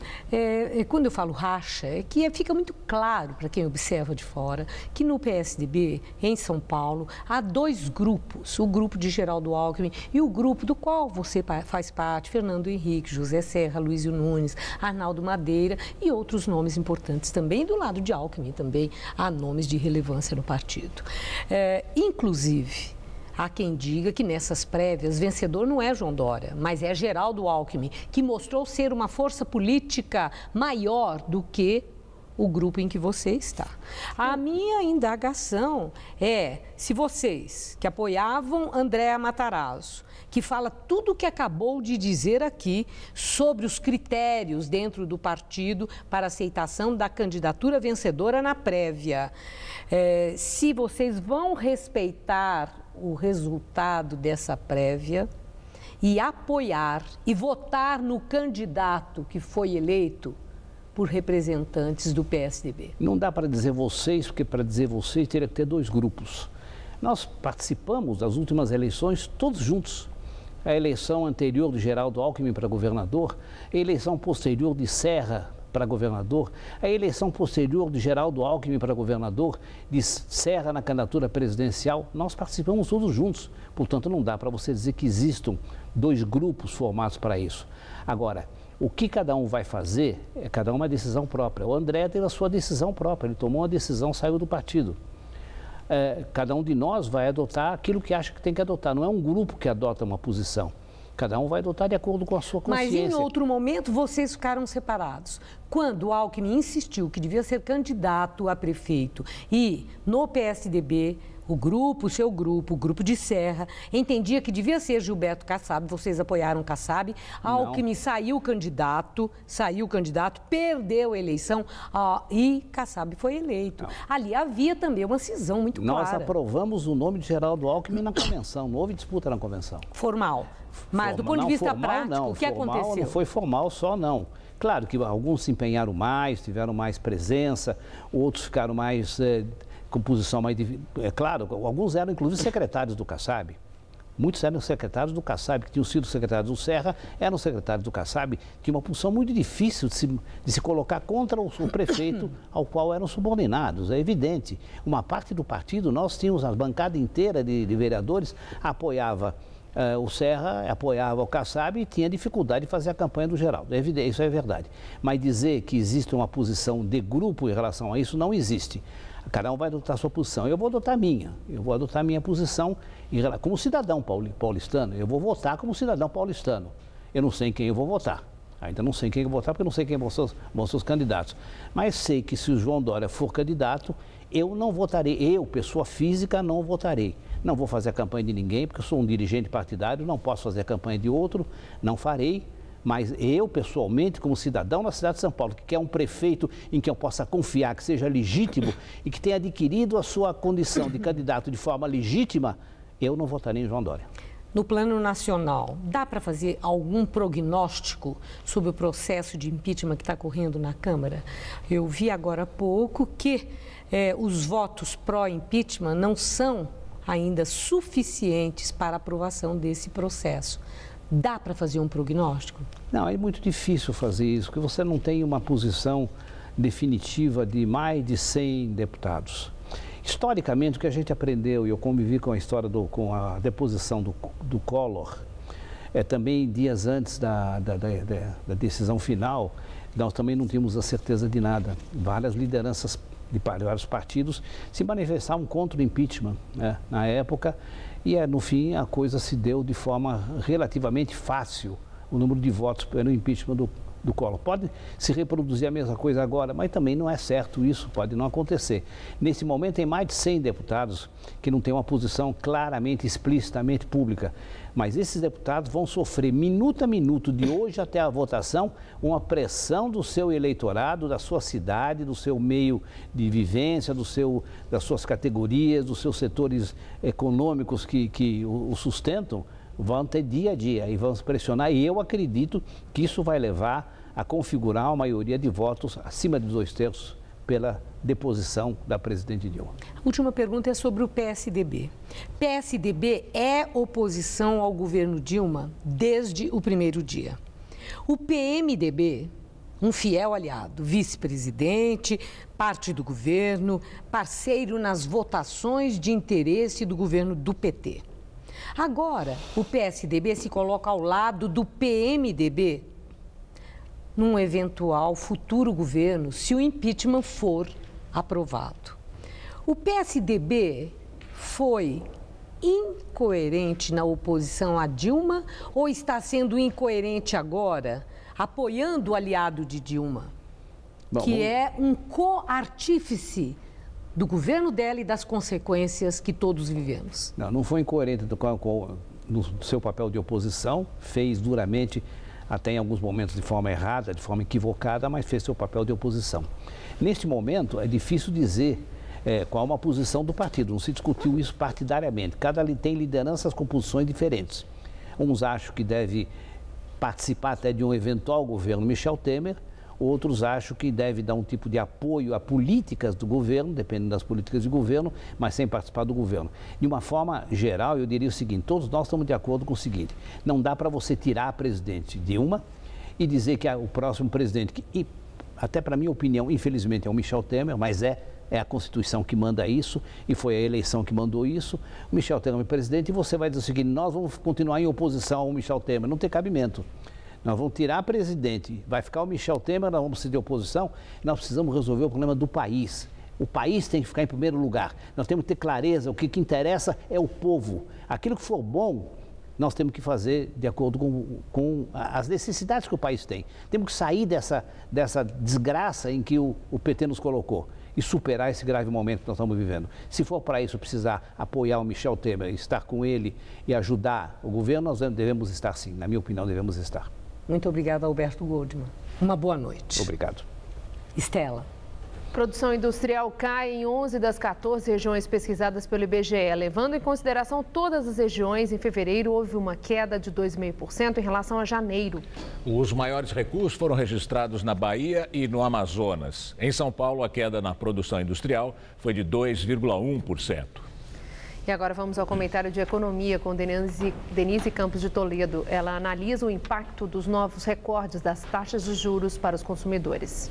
quando eu falo racha, é que fica muito claro para quem observa de fora que no PSDB, em São Paulo, há dois grupos, o grupo de Geraldo Alckmin e o grupo do qual você faz parte, Fernando Henrique, José Serra, Luizio Nunes, Arnaldo Madeira e outros nomes importantes também. Do lado de Alckmin também há nomes de relevância no partido. Inclusive, há quem diga que nessas prévias vencedor não é João Dória, mas é Geraldo Alckmin, que mostrou ser uma força política maior do que o grupo em que você está. A minha indagação é se vocês que apoiavam Andréa Matarazzo, que fala tudo o que acabou de dizer aqui sobre os critérios dentro do partido para aceitação da candidatura vencedora na prévia, se vocês vão respeitar o resultado dessa prévia e apoiar e votar no candidato que foi eleito por representantes do PSDB. Não dá para dizer vocês, porque para dizer vocês teria que ter dois grupos. Nós participamos das últimas eleições todos juntos. A eleição anterior de Geraldo Alckmin para governador, a eleição posterior de Serra para governador, a eleição posterior de Geraldo Alckmin para governador, de Serra na candidatura presidencial, nós participamos todos juntos. Portanto, não dá para você dizer que existam dois grupos formados para isso. Agora, o que cada um vai fazer, cada uma decisão própria. O André teve a sua decisão própria, ele tomou uma decisão, saiu do partido. Cada um de nós vai adotar aquilo que acha que tem que adotar. Não é um grupo que adota uma posição. Cada um vai adotar de acordo com a sua consciência. Mas em outro momento vocês ficaram separados. Quando o Alckmin insistiu que devia ser candidato a prefeito e no PSDB, o seu grupo, o grupo de Serra, entendia que devia ser Gilberto Kassab, vocês apoiaram Kassab, Alckmin saiu candidato, perdeu a eleição e Kassab foi eleito. Não. Ali havia também uma cisão muito clara. Nós aprovamos o nome de Geraldo Alckmin na convenção, não houve disputa na convenção. Formal. Mas do ponto de vista prático, o que aconteceu? Não foi formal só, não. Claro que alguns se empenharam mais, tiveram mais presença, outros ficaram mais... com posição mais... claro, alguns eram inclusive secretários do Kassab. Muitos eram secretários do Kassab, que tinham sido secretários do Serra, eram secretários do Kassab, tinha uma posição muito difícil de se colocar contra o prefeito ao qual eram subordinados, é evidente. Uma parte do partido, nós tínhamos a bancada inteira de vereadores, apoiava o Serra, apoiava o Kassab e tinha dificuldade de fazer a campanha do Geraldo. É evidente, isso é verdade. Mas dizer que existe uma posição de grupo em relação a isso, não existe. Cada um vai adotar a sua posição. Eu vou adotar a minha. Eu vou adotar a minha posição como cidadão paulistano. Eu vou votar como cidadão paulistano. Eu não sei em quem eu vou votar. Ainda não sei em quem eu vou votar, porque eu não sei quem vão ser os candidatos. Mas sei que se o João Dória for candidato, eu não votarei. Eu, pessoa física, não votarei. Não vou fazer a campanha de ninguém, porque eu sou um dirigente partidário, não posso fazer a campanha de outro, não farei. Mas eu, pessoalmente, como cidadão da cidade de São Paulo, que quer um prefeito em que eu possa confiar, que seja legítimo e que tenha adquirido a sua condição de candidato de forma legítima, eu não votarei em João Dória. No plano nacional, dá para fazer algum prognóstico sobre o processo de impeachment que está correndo na Câmara? Eu vi agora há pouco que os votos pró-impeachment não são ainda suficientes para a aprovação desse processo. Dá para fazer um prognóstico? Não, é muito difícil fazer isso, porque você não tem uma posição definitiva de mais de 100 deputados. Historicamente, o que a gente aprendeu, e eu convivi com a história, com a deposição do Collor, também dias antes da decisão final, nós também não tínhamos a certeza de nada. Várias lideranças de vários partidos se manifestavam contra o impeachment, né, na época. E, no fim, a coisa se deu de forma relativamente fácil, o número de votos pelo impeachment do Collor. Pode se reproduzir a mesma coisa agora, mas também não é certo isso, pode não acontecer. Nesse momento, tem mais de 100 deputados que não têm uma posição claramente, explicitamente pública. Mas esses deputados vão sofrer, minuto a minuto, de hoje até a votação, uma pressão do seu eleitorado, da sua cidade, do seu meio de vivência, das suas categorias, dos seus setores econômicos que o sustentam, vão ter dia a dia e vão se pressionar. E eu acredito que isso vai levar a configurar uma maioria de votos acima de 2/3 pela deposição da presidente Dilma. A última pergunta é sobre o PSDB. PSDB é oposição ao governo Dilma desde o primeiro dia. O PMDB, um fiel aliado, vice-presidente, parte do governo, parceiro nas votações de interesse do governo do PT. Agora, o PSDB se coloca ao lado do PMDB num eventual futuro governo, se o impeachment for aprovado. O PSDB foi incoerente na oposição a Dilma ou está sendo incoerente agora, apoiando o aliado de Dilma? que é um co-artífice do governo dela e das consequências que todos vivemos. Não foi incoerente no seu papel de oposição, fez duramente, até em alguns momentos de forma errada, de forma equivocada, mas fez seu papel de oposição. Neste momento, é difícil dizer qual uma posição do partido, não se discutiu isso partidariamente. Cada tem lideranças com posições diferentes. Uns acham que deve participar até de um eventual governo Michel Temer, outros acham que deve dar um tipo de apoio a políticas do governo, dependendo das políticas de governo, mas sem participar do governo. De uma forma geral, eu diria o seguinte, todos nós estamos de acordo com o seguinte, não dá para você tirar a presidente Dilma e dizer que o próximo presidente, que até para minha opinião, infelizmente é o Michel Temer, mas é a Constituição que manda isso e foi a eleição que mandou isso. O Michel Temer é presidente e você vai dizer o seguinte, nós vamos continuar em oposição ao Michel Temer, não tem cabimento. Nós vamos tirar a presidente, vai ficar o Michel Temer, nós vamos ser de oposição, nós precisamos resolver o problema do país. O país tem que ficar em primeiro lugar. Nós temos que ter clareza, o que interessa é o povo. Aquilo que for bom, nós temos que fazer de acordo com as necessidades que o país tem. Temos que sair dessa desgraça em que o PT nos colocou e superar esse grave momento que nós estamos vivendo. Se for para isso precisar apoiar o Michel Temer, estar com ele e ajudar o governo, nós devemos estar sim. Na minha opinião, devemos estar. Muito obrigada, Alberto Goldman. Uma boa noite. Obrigado. Estela. Produção industrial cai em 11 das 14 regiões pesquisadas pelo IBGE. Levando em consideração todas as regiões, em fevereiro houve uma queda de 2,5% em relação a janeiro. Os maiores recuos foram registrados na Bahia e no Amazonas. Em São Paulo, a queda na produção industrial foi de 2,1%. E agora vamos ao comentário de economia com Denise Campos de Toledo. Ela analisa o impacto dos novos recordes das taxas de juros para os consumidores.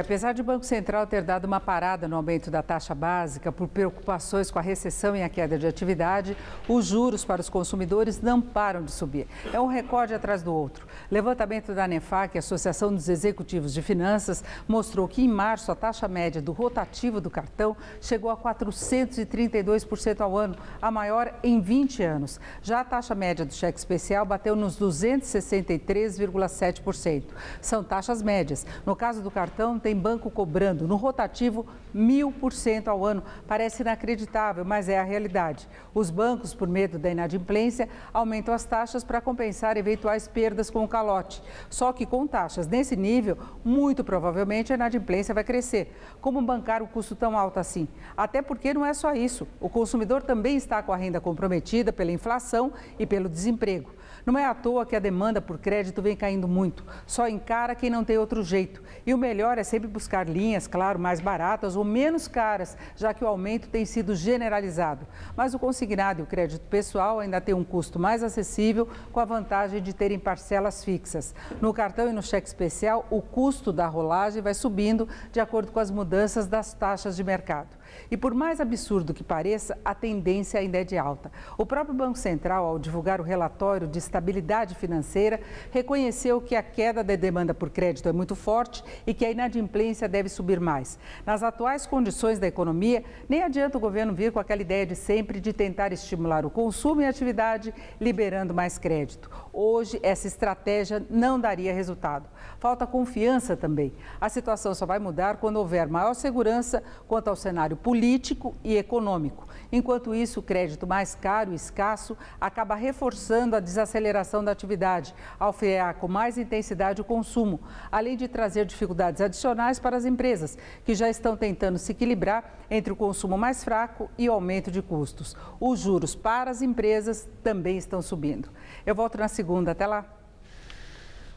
Apesar de o Banco Central ter dado uma parada no aumento da taxa básica por preocupações com a recessão e a queda de atividade, os juros para os consumidores não param de subir. É um recorde atrás do outro. Levantamento da ANEFAC, Associação dos Executivos de Finanças, mostrou que em março a taxa média do rotativo do cartão chegou a 432% ao ano, a maior em 20 anos. Já a taxa média do cheque especial bateu nos 263,7%. São taxas médias. No caso do cartão, tem banco cobrando no rotativo 1.000% ao ano. Parece inacreditável, mas é a realidade. Os bancos, por medo da inadimplência, aumentam as taxas para compensar eventuais perdas com o calote. Só que com taxas nesse nível, muito provavelmente a inadimplência vai crescer. Como bancar um custo tão alto assim? Até porque não é só isso. O consumidor também está com a renda comprometida pela inflação e pelo desemprego. Não é à toa que a demanda por crédito vem caindo muito. Só encara quem não tem outro jeito. E o melhor é sempre buscar linhas, claro, mais baratas ou menos caras, já que o aumento tem sido generalizado. Mas o consignado e o crédito pessoal ainda tem um custo mais acessível, com a vantagem de terem parcelas fixas. No cartão e no cheque especial, o custo da rolagem vai subindo de acordo com as mudanças das taxas de mercado. E por mais absurdo que pareça, a tendência ainda é de alta. O próprio Banco Central, ao divulgar o relatório de estabilidade financeira, reconheceu que a queda da demanda por crédito é muito forte e que a inadimplência deve subir mais. Nas atuais condições da economia, nem adianta o governo vir com aquela ideia de sempre de tentar estimular o consumo e a atividade, liberando mais crédito. Hoje, essa estratégia não daria resultado. Falta confiança também. A situação só vai mudar quando houver maior segurança quanto ao cenário político e econômico. Enquanto isso, o crédito mais caro e escasso acaba reforçando a desaceleração da atividade, ao frear com mais intensidade o consumo, além de trazer dificuldades adicionais para as empresas, que já estão tentando se equilibrar entre o consumo mais fraco e o aumento de custos. Os juros para as empresas também estão subindo. Eu volto na segunda. Até lá.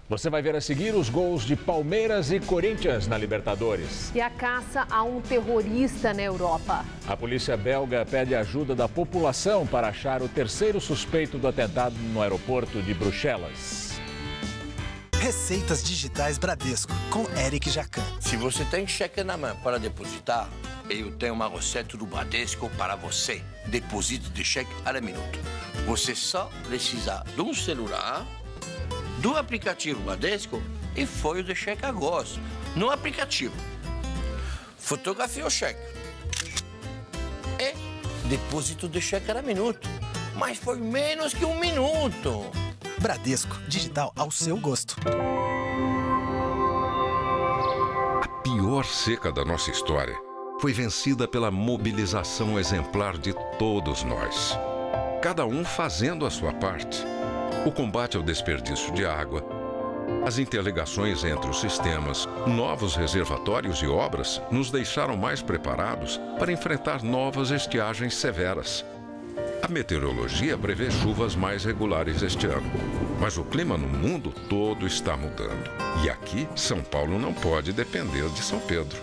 Você vai ver a seguir os gols de Palmeiras e Corinthians na Libertadores. E a caça a um terrorista na Europa. A polícia belga pede ajuda da população para achar o terceiro suspeito do atentado no aeroporto de Bruxelas. Receitas Digitais Bradesco, com Eric Jacan. Se você tem cheque na mão para depositar, eu tenho uma receita do Bradesco para você. Depósito de cheque a minuto. Você só precisa de um celular, do aplicativo Bradesco e folha de cheque a gosto. No aplicativo, fotografia o cheque e depósito de cheque a minuto. Mas foi menos que um minuto. Bradesco, digital ao seu gosto. maior seca da nossa história foi vencida pela mobilização exemplar de todos nós. Cada um fazendo a sua parte. O combate ao desperdício de água, as interligações entre os sistemas, novos reservatórios e obras nos deixaram mais preparados para enfrentar novas estiagens severas. A meteorologia prevê chuvas mais regulares este ano, mas o clima no mundo todo está mudando. E aqui, São Paulo não pode depender de São Pedro.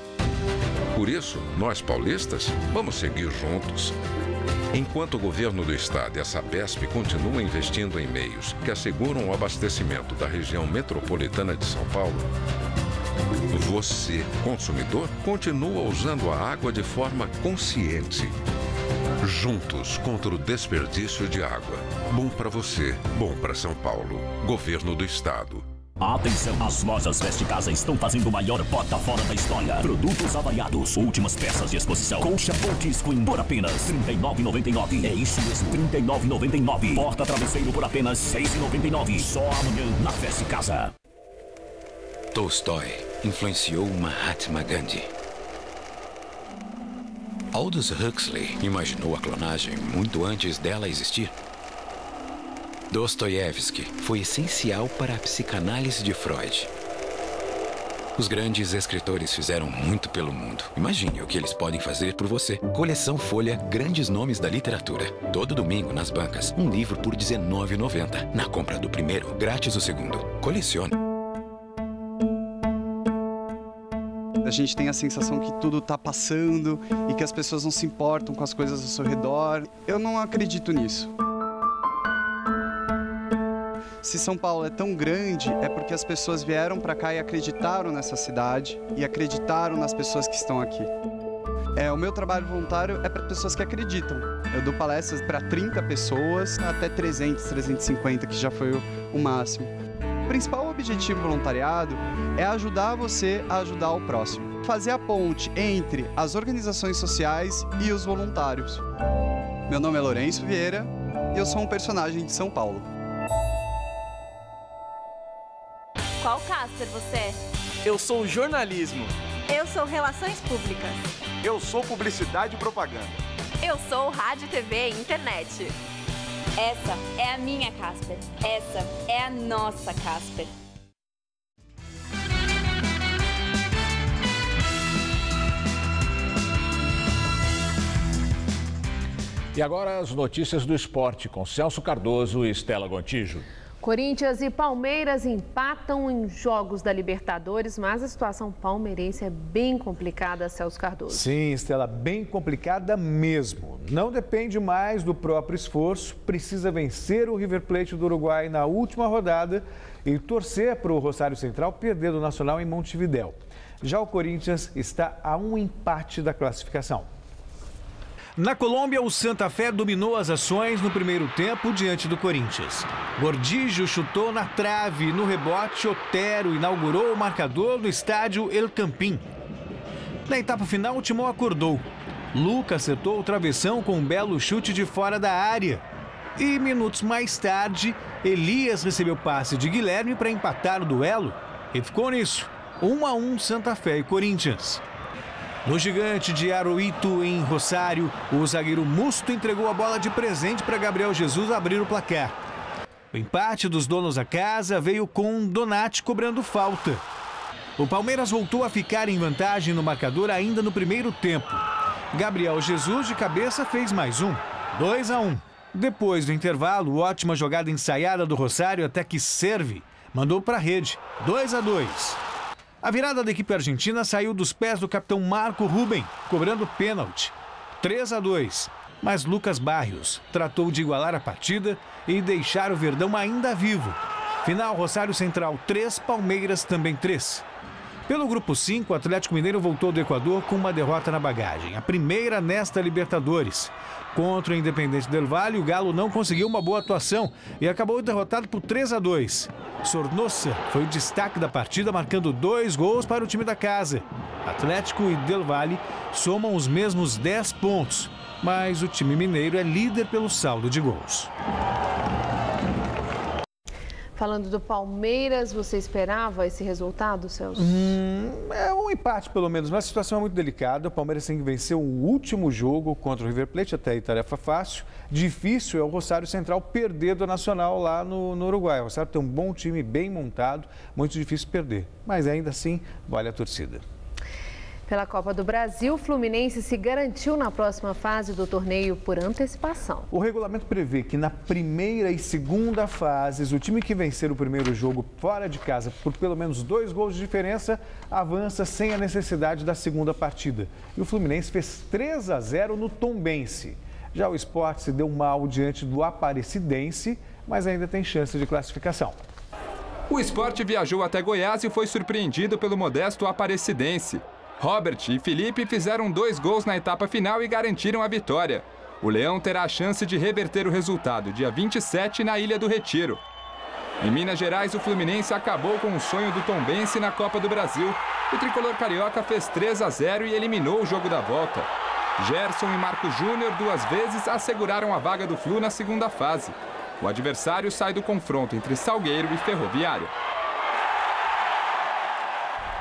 Por isso, nós paulistas vamos seguir juntos. Enquanto o governo do estado e a Sabesp continuam investindo em meios que asseguram o abastecimento da região metropolitana de São Paulo, você, consumidor, continua usando a água de forma consciente. Juntos contra o desperdício de água. Bom para você, bom para São Paulo. Governo do Estado. Atenção, as lojas Veste Casa estão fazendo o maior bota fora da história. Produtos avaliados, últimas peças de exposição. Colcha Pontes Queen por apenas R$ 39,99. É isso mesmo, R$ 39,99. Porta travesseiro por apenas R$ 6,99. Só amanhã na Veste Casa. Tolstói influenciou Mahatma Gandhi. Aldous Huxley imaginou a clonagem muito antes dela existir. Dostoiévski foi essencial para a psicanálise de Freud. Os grandes escritores fizeram muito pelo mundo. Imagine o que eles podem fazer por você. Coleção Folha, grandes nomes da literatura. Todo domingo nas bancas, um livro por R$ 19,90. Na compra do primeiro, grátis o segundo. Colecione. A gente tem a sensação que tudo está passando e que as pessoas não se importam com as coisas ao seu redor. Eu não acredito nisso. Se São Paulo é tão grande, é porque as pessoas vieram para cá e acreditaram nessa cidade e acreditaram nas pessoas que estão aqui. O meu trabalho voluntário é para pessoas que acreditam. Eu dou palestras para 30 pessoas, até 300, 350, que já foi o máximo. O principal objetivo do voluntariado é ajudar você a ajudar o próximo. Fazer a ponte entre as organizações sociais e os voluntários. Meu nome é Lourenço Vieira e eu sou um personagem de São Paulo. Qual Casper você é? Eu sou jornalismo. Eu sou relações públicas. Eu sou publicidade e propaganda. Eu sou rádio, TV e internet. Essa é a minha Casper. Essa é a nossa Casper. E agora as notícias do esporte com Celso Cardoso e Estela Gontijo. Corinthians e Palmeiras empatam em jogos da Libertadores, mas a situação palmeirense é bem complicada, Celso Cardoso. Sim, Estela, bem complicada mesmo. Não depende mais do próprio esforço, precisa vencer o River Plate do Uruguai na última rodada e torcer para o Rosário Central perder do Nacional em Montevidéu. Já o Corinthians está a um empate da classificação. Na Colômbia, o Santa Fé dominou as ações no primeiro tempo diante do Corinthians. Gordillo chutou na trave, no rebote, Otero inaugurou o marcador no estádio El Campín. Na etapa final, o Timão acordou. Lucas acertou o travessão com um belo chute de fora da área. E minutos mais tarde, Elias recebeu passe de Guilherme para empatar o duelo. E ficou nisso, 1-1 Santa Fé e Corinthians. No Gigante de Aroito, em Rosário, o zagueiro Musto entregou a bola de presente para Gabriel Jesus abrir o placar. O empate dos donos da casa veio com Donati cobrando falta. O Palmeiras voltou a ficar em vantagem no marcador ainda no primeiro tempo. Gabriel Jesus de cabeça fez mais um, 2-1. Depois do intervalo, ótima jogada ensaiada do Rosário até que Serve mandou para a rede, 2-2. A virada da equipe argentina saiu dos pés do capitão Marco Ruben, cobrando pênalti. 3-2. Mas Lucas Barrios tratou de igualar a partida e deixar o Verdão ainda vivo. Final, Rosário Central 3, Palmeiras também 3. Pelo grupo 5, o Atlético Mineiro voltou do Equador com uma derrota na bagagem, a primeira nesta Libertadores. Contra o Independente del Valle, o Galo não conseguiu uma boa atuação e acabou derrotado por 3-2. Sornosa foi o destaque da partida, marcando 2 gols para o time da casa. Atlético e Del Valle somam os mesmos 10 pontos, mas o time mineiro é líder pelo saldo de gols. Falando do Palmeiras, você esperava esse resultado, Celso? É um empate, pelo menos, mas a situação é muito delicada. O Palmeiras tem que vencer o último jogo contra o River Plate, até aí tarefa fácil. Difícil é o Rosário Central perder do Nacional lá no Uruguai. O Rosário tem um bom time, bem montado, muito difícil perder. Mas ainda assim, vale a torcida. Pela Copa do Brasil, o Fluminense se garantiu na próxima fase do torneio por antecipação. O regulamento prevê que na primeira e segunda fases, o time que vencer o primeiro jogo fora de casa por pelo menos 2 gols de diferença, avança sem a necessidade da segunda partida. E o Fluminense fez 3-0 no Tombense. Já o Sport se deu mal diante do Aparecidense, mas ainda tem chance de classificação. O Sport viajou até Goiás e foi surpreendido pelo modesto Aparecidense. Robert e Felipe fizeram 2 gols na etapa final e garantiram a vitória. O Leão terá a chance de reverter o resultado dia 27 na Ilha do Retiro. Em Minas Gerais, o Fluminense acabou com o sonho do Tombense na Copa do Brasil. O tricolor carioca fez 3-0 e eliminou o jogo da volta. Gerson e Marco Júnior 2 vezes asseguraram a vaga do Flu na segunda fase. O adversário sai do confronto entre Salgueiro e Ferroviário.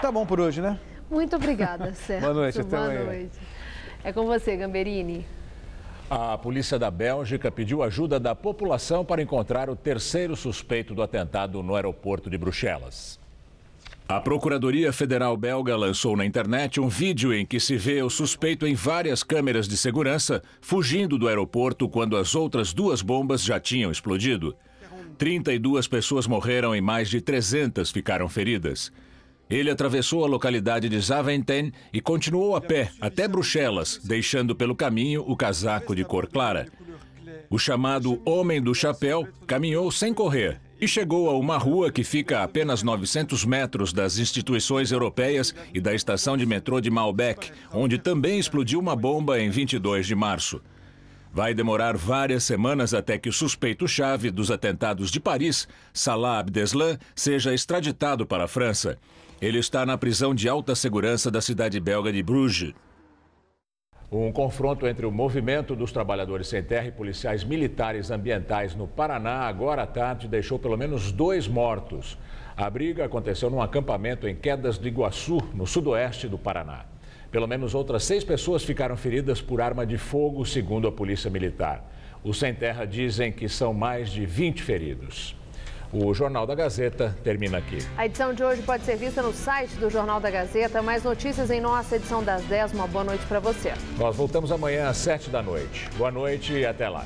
Tá bom por hoje, né? Muito obrigada, Celso. Boa noite, até Boa amanhã. noite. É com você, Gamberini. A polícia da Bélgica pediu ajuda da população para encontrar o terceiro suspeito do atentado no aeroporto de Bruxelas. A Procuradoria Federal belga lançou na internet um vídeo em que se vê o suspeito em várias câmeras de segurança fugindo do aeroporto quando as outras 2 bombas já tinham explodido. 32 pessoas morreram e mais de 300 ficaram feridas. Ele atravessou a localidade de Zaventem e continuou a pé até Bruxelas, deixando pelo caminho o casaco de cor clara. O chamado Homem do Chapéu caminhou sem correr e chegou a uma rua que fica a apenas 900 metros das instituições europeias e da estação de metrô de Malbec, onde também explodiu uma bomba em 22 de março. Vai demorar várias semanas até que o suspeito-chave dos atentados de Paris, Salah Abdeslam, seja extraditado para a França. Ele está na prisão de alta segurança da cidade belga de Bruges. Um confronto entre o Movimento dos Trabalhadores Sem Terra e policiais militares ambientais no Paraná, agora à tarde, deixou pelo menos 2 mortos. A briga aconteceu num acampamento em Quedas do Iguaçu, no sudoeste do Paraná. Pelo menos outras 6 pessoas ficaram feridas por arma de fogo, segundo a Polícia Militar. Os Sem Terra dizem que são mais de 20 feridos. O Jornal da Gazeta termina aqui. A edição de hoje pode ser vista no site do Jornal da Gazeta. Mais notícias em nossa edição das 10. Uma boa noite para você. Nós voltamos amanhã às 7 da noite. Boa noite e até lá.